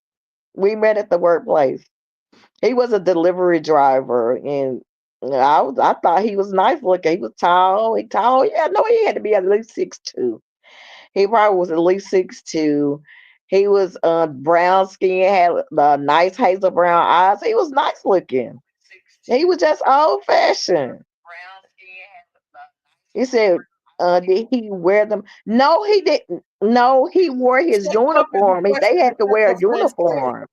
We met at the workplace. He was a delivery driver, and I thought he was nice looking. He was tall. He tall. Yeah, no, he had to be at least 6'2". He probably was at least 6'2". He was brown skin, had nice hazel brown eyes. He was nice looking. He was just old fashioned. He said, did he wear them? No, he didn't. No, he wore his So what was the uniform. They question had to the wear a friend said? uniform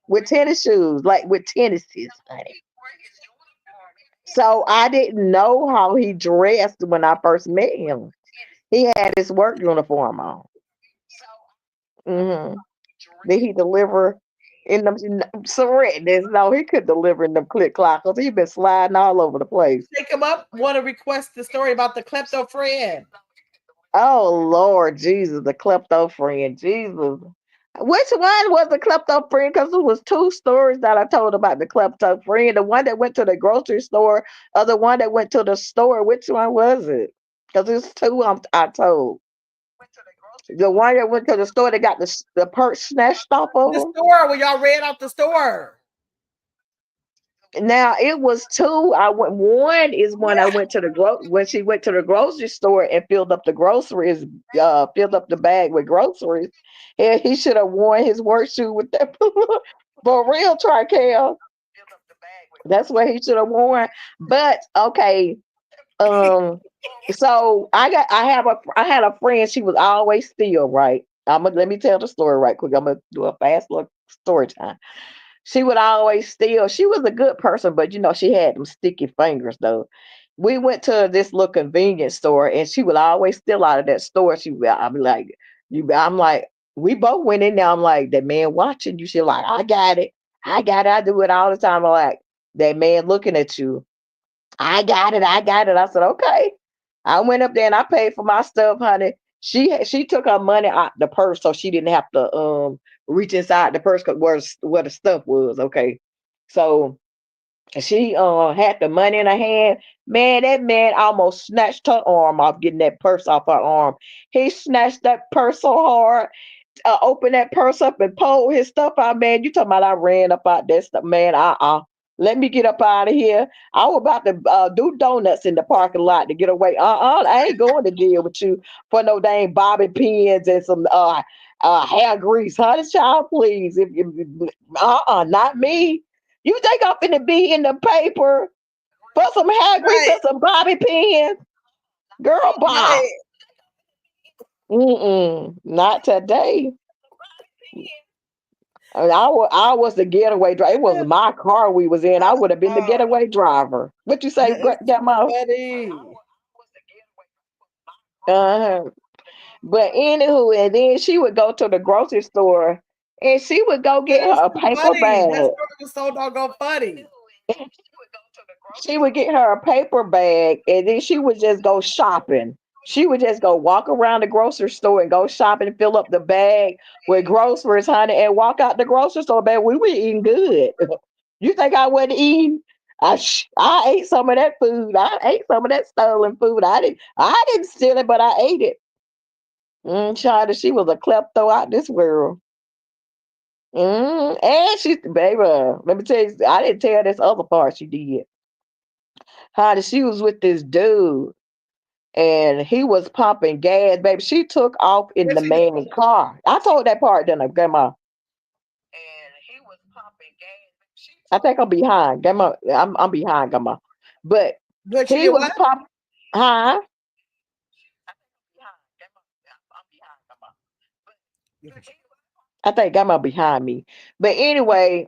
with tennis shoes, like with tennises, honey. So I didn't know how he dressed when I first met him. He had his work uniform on. hmm Did he deliver in them surrenders? No, he could deliver in them click clockers. He been sliding all over the place. Take him up. Want to request the story about the klepto friend? Oh Lord Jesus, the klepto friend. Jesus. Which one was the klepto friend? Because it was two stories that I told about the klepto friend. The one that went to the grocery store, or the one that went to the store. Which one was it? Because it's two I told. The one that went to the store that got the purse snatched off of The him. store when y'all ran out the store. Now it was two. I went. One is when I went to when she went to the grocery store and filled up the groceries, filled up the bag with groceries. And he should have worn his work shoe with that for real, Trical. That's what he should have worn. But okay, um, so I had a friend. She was always still right. Let me tell the story right quick. I'm gonna do a fast look story time. She would always steal. She was a good person, but she had them sticky fingers though. We went to this little convenience store and she would always steal out of that store. I'd be like, I'm like, we both went in there. I'm like, that man watching you. She like, I got it. I got it. I do it all the time. I'm like, that man looking at you. I got it. I got it. I said, okay. I went up there and I paid for my stuff, honey. She took her money out the purse so she didn't have to reach inside the purse where the stuff was. Okay. So she had the money in her hand. Man, that man almost snatched her arm off, getting that purse off her arm. He snatched that purse so hard, opened that purse up and pulled his stuff out. Man, you talking about I ran up out that stuff, man. Let me get up out of here. I was about to do donuts in the parking lot to get away. I ain't going to deal with you for no dang bobby pins and some hair grease. Honey, child, please. Not me. You think I'm finna be in the paper for some hair grease Right. and some bobby pins? Girl, bye. Right. Not today. I was the getaway driver. It was my car we was in. I would have been the getaway driver. What you say, It's Grandma? funny. Uh-huh. But anywho, and then she would go to the grocery store and she would go get It was her a so paper funny. That bag. story was so doggone funny. She would get her a paper bag and then she would just go shopping. She would just go walk around the grocery store and go shopping and fill up the bag with groceries, honey, and walk out the grocery store, babe. We were eating good. You think I wasn't eating? I ate some of that food. I ate some of that stolen food. I didn't steal it, but I ate it. China, she was a klepto out this world. And she, baby, let me tell you, I didn't tell this other part she did. Honey, she was with this dude and he was pumping gas, baby. She took off in Yes, the she did. man's car. I told that part, didn't I, Grandma? I think I'm behind, Grandma. I'm behind, Grandma. But But she he did was what? pumping, huh? I think Grandma behind me. But anyway,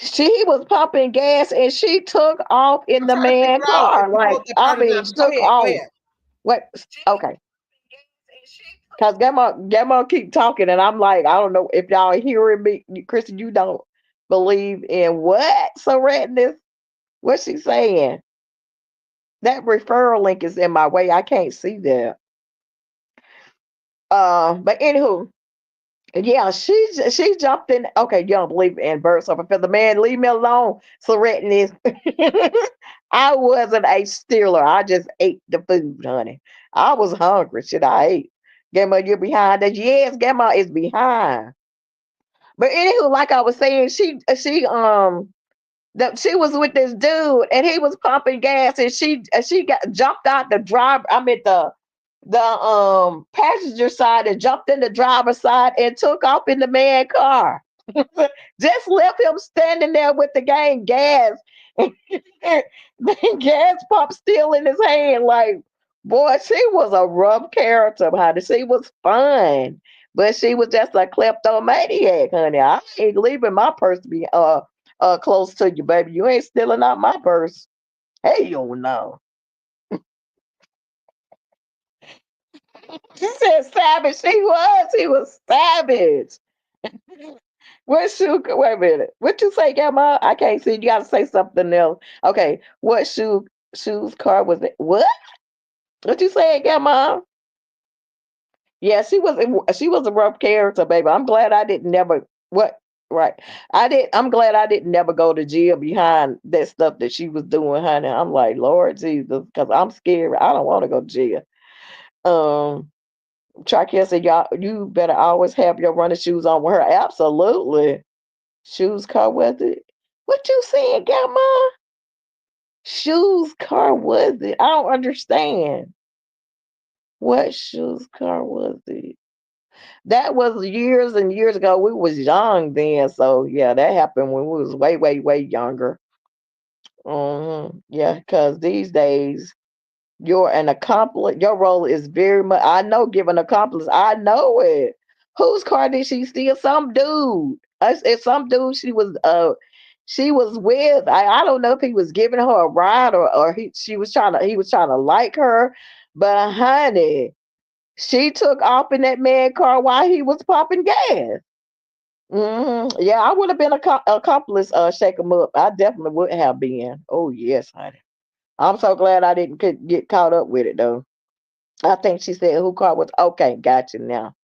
She was pumping gas and she took off in I'm the trying to figure man out if car. you Like, wrote that I part of mean, the. Go took ahead. Go off. ahead. What? Okay. Cause Grandma keep talking, and I'm like, I don't know if y'all hearing me, Kristen. You don't believe in what Serenity? What's she saying? That referral link is in my way. I can't see that. But anywho, yeah, she jumped in. Okay, you don't believe in birds of a feather, man. Leave me alone, Serenity. I wasn't a stealer. I just ate the food, honey. I was hungry. Shit, I ate. Grandma, you're behind us. Yes, Grandma is behind. But anywho, like I was saying, she was with this dude and he was pumping gas and she got jumped out the driver. I mean the passenger side and jumped in the driver's side and took off in the man car. Just left him standing there with the gang gas. The gas pump still in his hand. Like, boy, she was a rough character, honey. She was fun. But she was just a kleptomaniac, honey. I ain't leaving my purse to be close to you, baby. You ain't stealing out my purse. Hell no. She said savage. He was savage. What shoe? Wait a minute. What you say, Grandma? I can't see. You got to say something else. Okay. What shoes car was it? What? What you say, Grandma? Yeah, she was a rough character, baby. I'm glad I didn't never what right. I'm glad I didn't never go to jail behind that stuff that she was doing, honey. I'm like, Lord Jesus, because I'm scared. I don't want to go to jail. Um Trakia said, y'all, you better always have your running shoes on with her. Absolutely. Shoes car was it? What you saying, Grandma? Shoes car was it? I don't understand. What shoes car was it? That was years and years ago. We was young then, so yeah, that happened when we was way, way, way younger. Yeah, because these days you're an accomplice. Your role is very much. I know, give an accomplice. I know it. Whose car did she steal? Some dude. It's some dude. She was with. I don't know if he was giving her a ride or he was trying to like her, but honey, she took off in that man car while he was pumping gas. Yeah, I would have been a accomplice. Shake 'em up. I definitely would have been. Oh yes, honey. I'm so glad I didn't get caught up with it though. I think she said who car was okay. Gotcha now.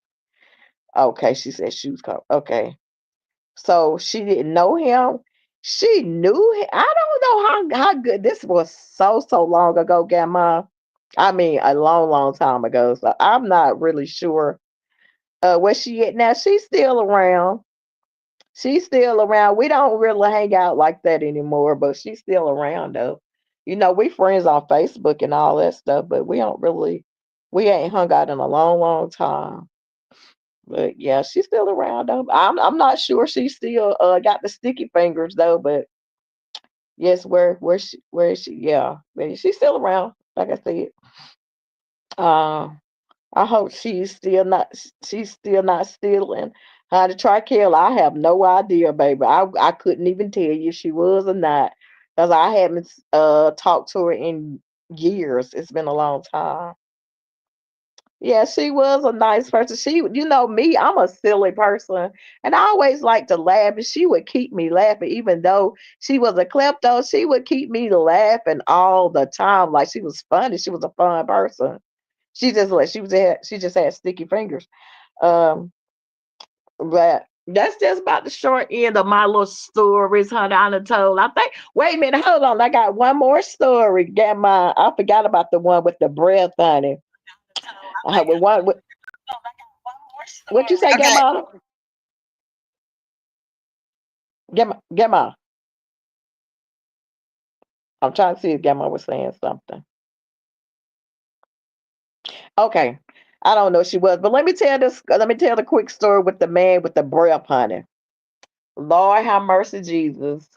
Okay, she said she was caught. Okay, so she didn't know him. She knew him. I don't know how good this was. So long ago, Grandma. I mean, a long, long time ago. So I'm not really sure where she at now. She's still around. She's still around. We don't really hang out like that anymore, but she's still around though. You know, we friends on Facebook and all that stuff, but we ain't hung out in a long, long time. But yeah, she's still around though. I'm not sure she still got the sticky fingers though, but yes, where is she? Yeah, but she's still around. Like I said, uh, I hope she's still not stealing. How to try kill? I have no idea, baby. I couldn't even tell you if she was or not, because I haven't talked to her in years. It's been a long time. Yeah, she was a nice person. You know me, I'm a silly person, and I always like to laugh, and she would keep me laughing, even though she was a klepto. She would keep me laughing all the time. Like she was funny. She was a fun person. She just had sticky fingers. Um, but that's just about the short end of my little stories, honey. I done told. I think. Wait a minute, hold on. I got one more story. I forgot about the one with the breath, honey. With one with, what you say, Okay. Grandma? Grandma. I'm trying to see if Grandma was saying something. Okay. I don't know if she was, but let me tell this. Let me tell the quick story with the man with the breath, honey. Lord have mercy, Jesus.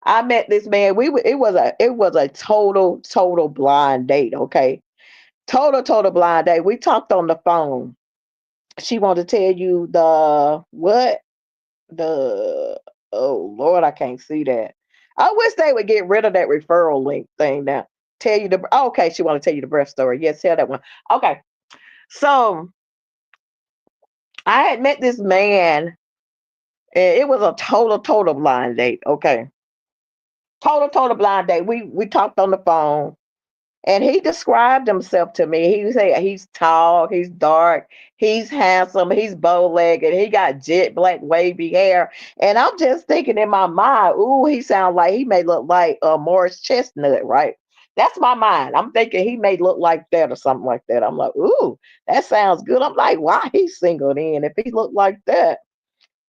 I met this man. It was a total blind date. Okay, total blind date. We talked on the phone. She wanted to tell you the what the Oh Lord, I can't see that. I wish they would get rid of that referral link thing now. Tell you the okay, she want to tell you the breast story. Yes, tell that one. Okay. So I had met this man, and it was a total blind date. Okay. Total blind date. We talked on the phone. And he described himself to me. He said he's tall, he's dark, he's handsome, he's bow-legged, he got jet black wavy hair. And I'm just thinking in my mind, ooh, he sounds like he may look like Morris Chestnut, right? That's my mind. I'm thinking he may look like that or something like that. I'm like, ooh, that sounds good. I'm like, why he's single then if he looked like that?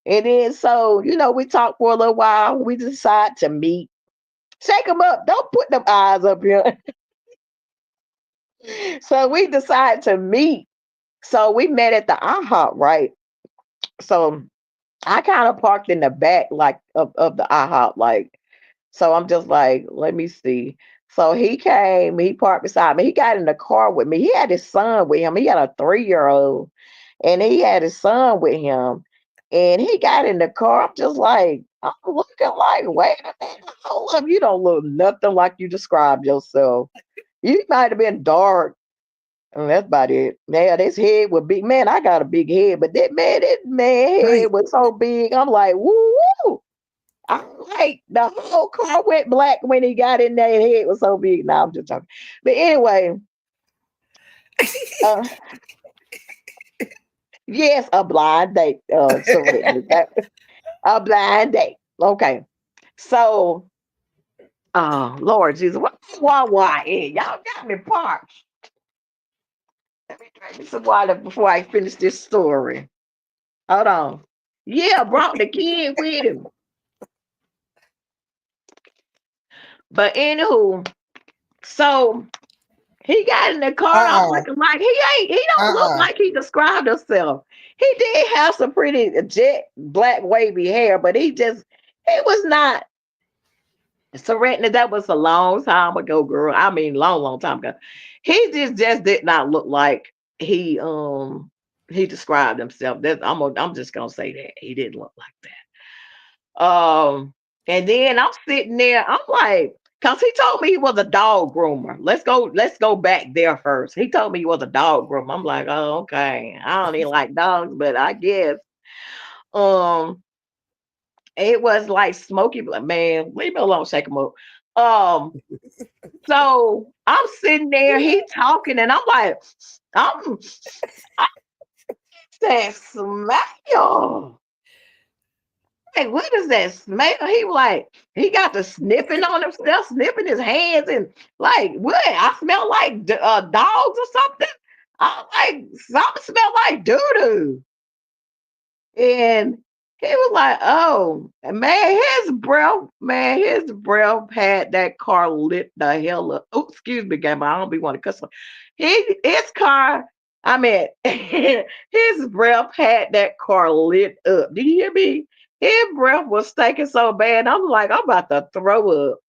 And then so, we talked for a little while. We decide to meet. Shake him up. Don't put them eyes up here. So we decided to meet. So we met at the IHOP, right? So I kind of parked in the back, like of the IHOP, like. So I'm just like, let me see. So he came, he parked beside me. He got in the car with me. He had his son with him. He had a 3-year-old, and he had his son with him. And he got in the car. I'm just like, I'm looking like, wait a minute, hold up, you don't look nothing like you described yourself. You might have been dark. And that's about it. Yeah, this head was big. Man, I got a big head, but that man Right. head was so big. I'm like, woo woo. I like the whole car went black when he got in there. Head was so big. Now I'm just talking. But anyway, uh, yes, a blind date. Serena. A blind date. Okay. So, oh Lord Jesus, why? Y'all got me parked. Let me drink me some water before I finish this story. Hold on. Yeah, brought the kid with him. But anywho, so he got in the car and I'm looking like he don't look like he described himself. He did have some pretty jet black wavy hair, but he was not Serena. That was a long time ago, girl. I mean long time ago. He just did not look like he described himself. I'm just gonna say that. He didn't look like that. And then I'm sitting there, I'm like, because he told me he was a dog groomer. Let's go back there first. He told me he was a dog groomer. I'm like, oh, okay. I don't even like dogs, but I guess. It was like Smoky Black. Man, leave me alone, shake him up. So I'm sitting there, he talking, and I'm like, I that smell. Hey, what is that smell? He was like, he got the sniffing on himself, sniffing his hands, and like, what? I smell like dogs or something. I like something smell like doo-doo. And he was like, oh, man, his breath had that car lit the hell up. Oh, excuse me, Gamma. I don't be want to cuss. His car, I mean, his breath had that car lit up. Did you hear me? His breath was stinking so bad. I'm like, I'm about to throw up.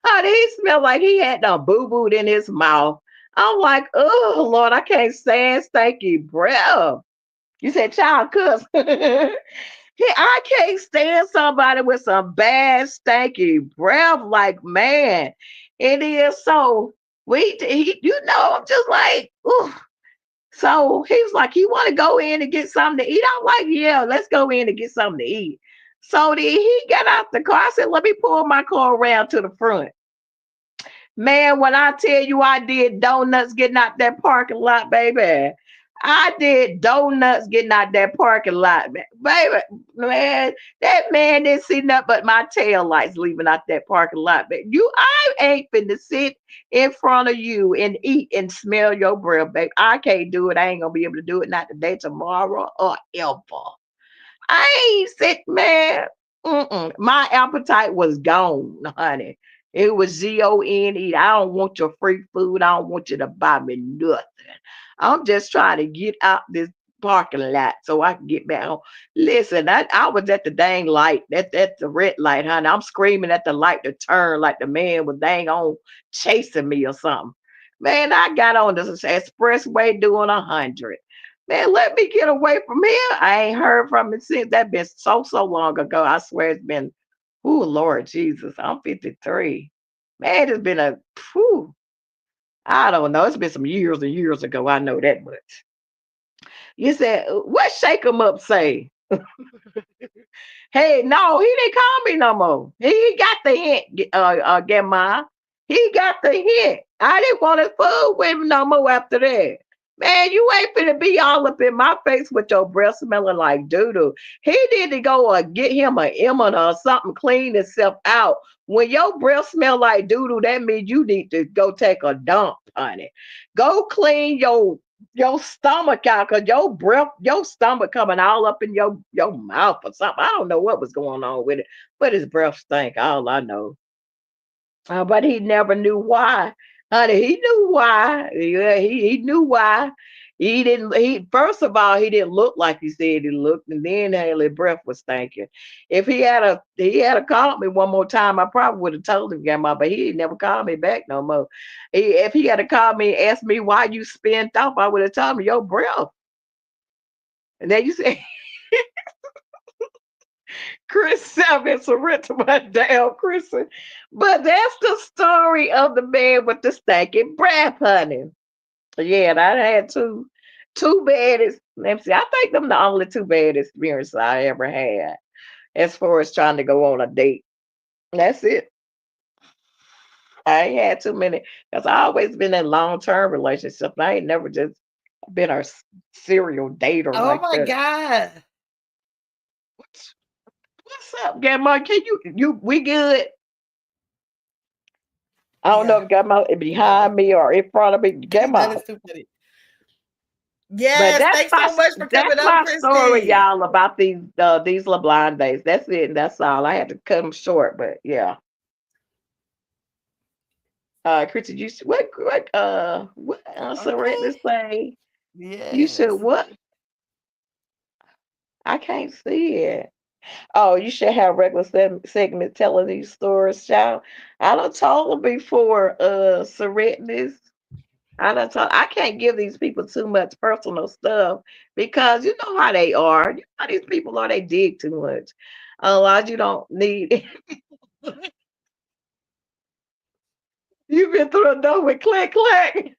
How did he smell like he had the boo-booed in his mouth? I'm like, oh, Lord, I can't stand stinky breath. You said child cuss. I can't stand somebody with some bad stanky breath. Like, man, it is so. I'm just like, ooh. So he was like, you want to go in and get something to eat? I'm like, yeah, let's go in and get something to eat. So then he got out the car. I said, let me pull my car around to the front. Man, when I tell you I did donuts getting out that parking lot, baby. I did donuts getting out that parking lot, baby. Man, that man didn't see nothing but my tail lights leaving out that parking lot. But I ain't finna sit in front of you and eat and smell your breath, baby. I can't do it. I ain't gonna be able to do it not today, tomorrow, or ever. I ain't sick, man. My appetite was gone, honey. It was GONE. I don't want your free food. I don't want you to buy me nothing. I'm just trying to get out this parking lot so I can get back home. Listen, I was at the dang light. That's the red light, honey. I'm screaming at the light to turn like the man was dang on chasing me or something. Man, I got on the expressway doing 100. Man, let me get away from here. I ain't heard from it since. That been so long ago. I swear it's been Oh, Lord Jesus, I'm 53. Man, it's been a, whew, I don't know. It's been some years and years ago. I know that much. You said, what Shake 'em Up say? Hey, no, he didn't call me no more. He got the hint, Grandma. He got the hint. I didn't want to fool with him no more after that. Man, you ain't finna be all up in my face with your breath smelling like doo-doo. He need to go get him an Emma or something, clean himself out. When your breath smell like doo-doo, that means you need to go take a dump, honey. Go clean your stomach out, because your breath, your stomach coming all up in your mouth or something. I don't know what was going on with it, but his breath stank. All I know. But he never knew why. Honey, he knew why. Yeah, he knew why. He didn't, he first of all, he didn't look like he said he looked, and then his breath was stinking. If he had called me one more time, I probably would have told him, Grandma, but he never called me back no more. If he had called me and asked me why you spent off, I would have told him your breath. And then you say, Chris Savage to my damn Chrissy. But that's the story of the man with the stinking breath, honey. Yeah, and I had two bad. Let me see. I think them the only two bad experiences I ever had as far as trying to go on a date. That's it. I ain't had too many because I always been in long-term relationships. I ain't never just been a serial dater Oh like my that. God. What's up, Grandma? Can you we good? I don't know Yeah. if Grandma behind me or in front of me. That Grandma. is too funny. But Yes, thanks so much for that's coming up, my story, Christy. y'all, about these LeBlanc days. That's it, and that's all. I had to cut them short, but yeah. Chrissy, what Serena Okay. say? You should Yes. what? I can't see it. Oh, you should have regular segment telling these stories, child. I done told them before, Serenity. I can't give these people too much personal stuff because you know how they are. You know how these people are, they dig too much. Otherwise, you don't need you've been through a door with click click.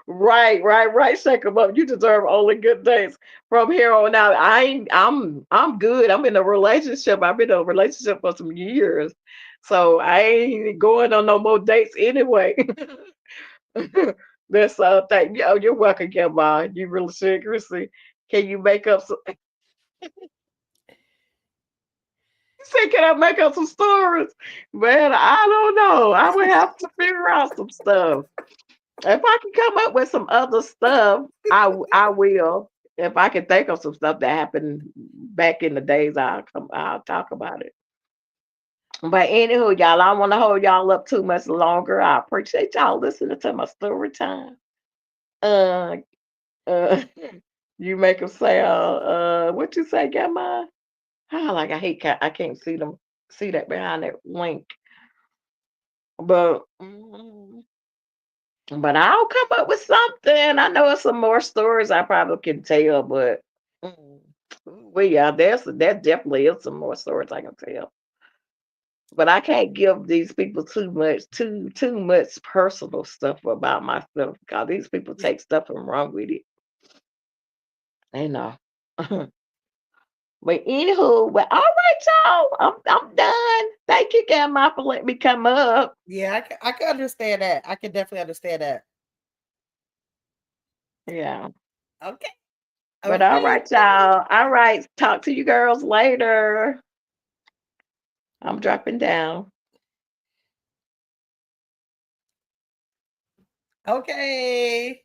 Right. Shake 'em up. You deserve only good days from here on out. I'm good. I'm in a relationship. I've been in a relationship for some years. So I ain't going on no more dates anyway. That's thing. Oh, you're welcome, Grandma. You really should, Chrissy. Can you make up some? You said, can I make up some stories? Man, I don't know. I would have to figure out some stuff. If I can come up with some other stuff, I will. If I can think of some stuff that happened back in the days, I'll talk about it. But anywho, y'all, I don't want to hold y'all up too much longer. I appreciate y'all listening to my story time. Uh, uh, you make them say, what you say, Grandma? Like I hate, I can't see that behind that link. But I'll come up with something. I know some more stories I probably can tell, but mm, well, yeah, there definitely is some more stories I can tell. But I can't give these people too much personal stuff about myself because these people take stuff and run with it. You know. But anywho, well, all right, y'all. I'm done. Thank you, Grandma, for letting me come up. Yeah, I can understand that. I can definitely understand that. Yeah. Okay. But all Okay. right, y'all. All right. Talk to you girls later. I'm dropping down. Okay.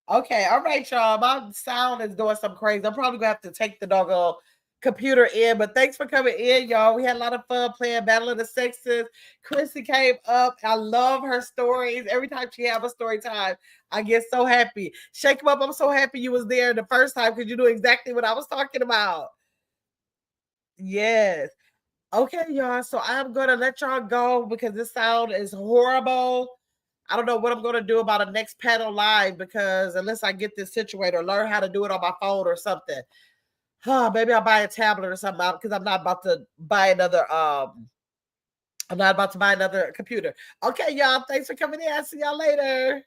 Okay. All right, y'all. My sound is doing something crazy. I'm probably gonna have to take the doggone computer in, but thanks for coming in, y'all. We had a lot of fun playing Battle of the Sexes. Chrissy came up. I love her stories. Every time she have a story time, I get so happy. Shake 'em up. I'm so happy you was there the first time because you knew exactly what I was talking about. Yes. Okay, y'all. So I'm gonna let y'all go because this sound is horrible. I don't know what I'm gonna do about a next panel live because unless I get this situated or learn how to do it on my phone or something. Maybe I'll buy a tablet or something because I'm not about to buy another I'm not about to buy another computer. Okay, y'all. Thanks for coming in. I'll see y'all later.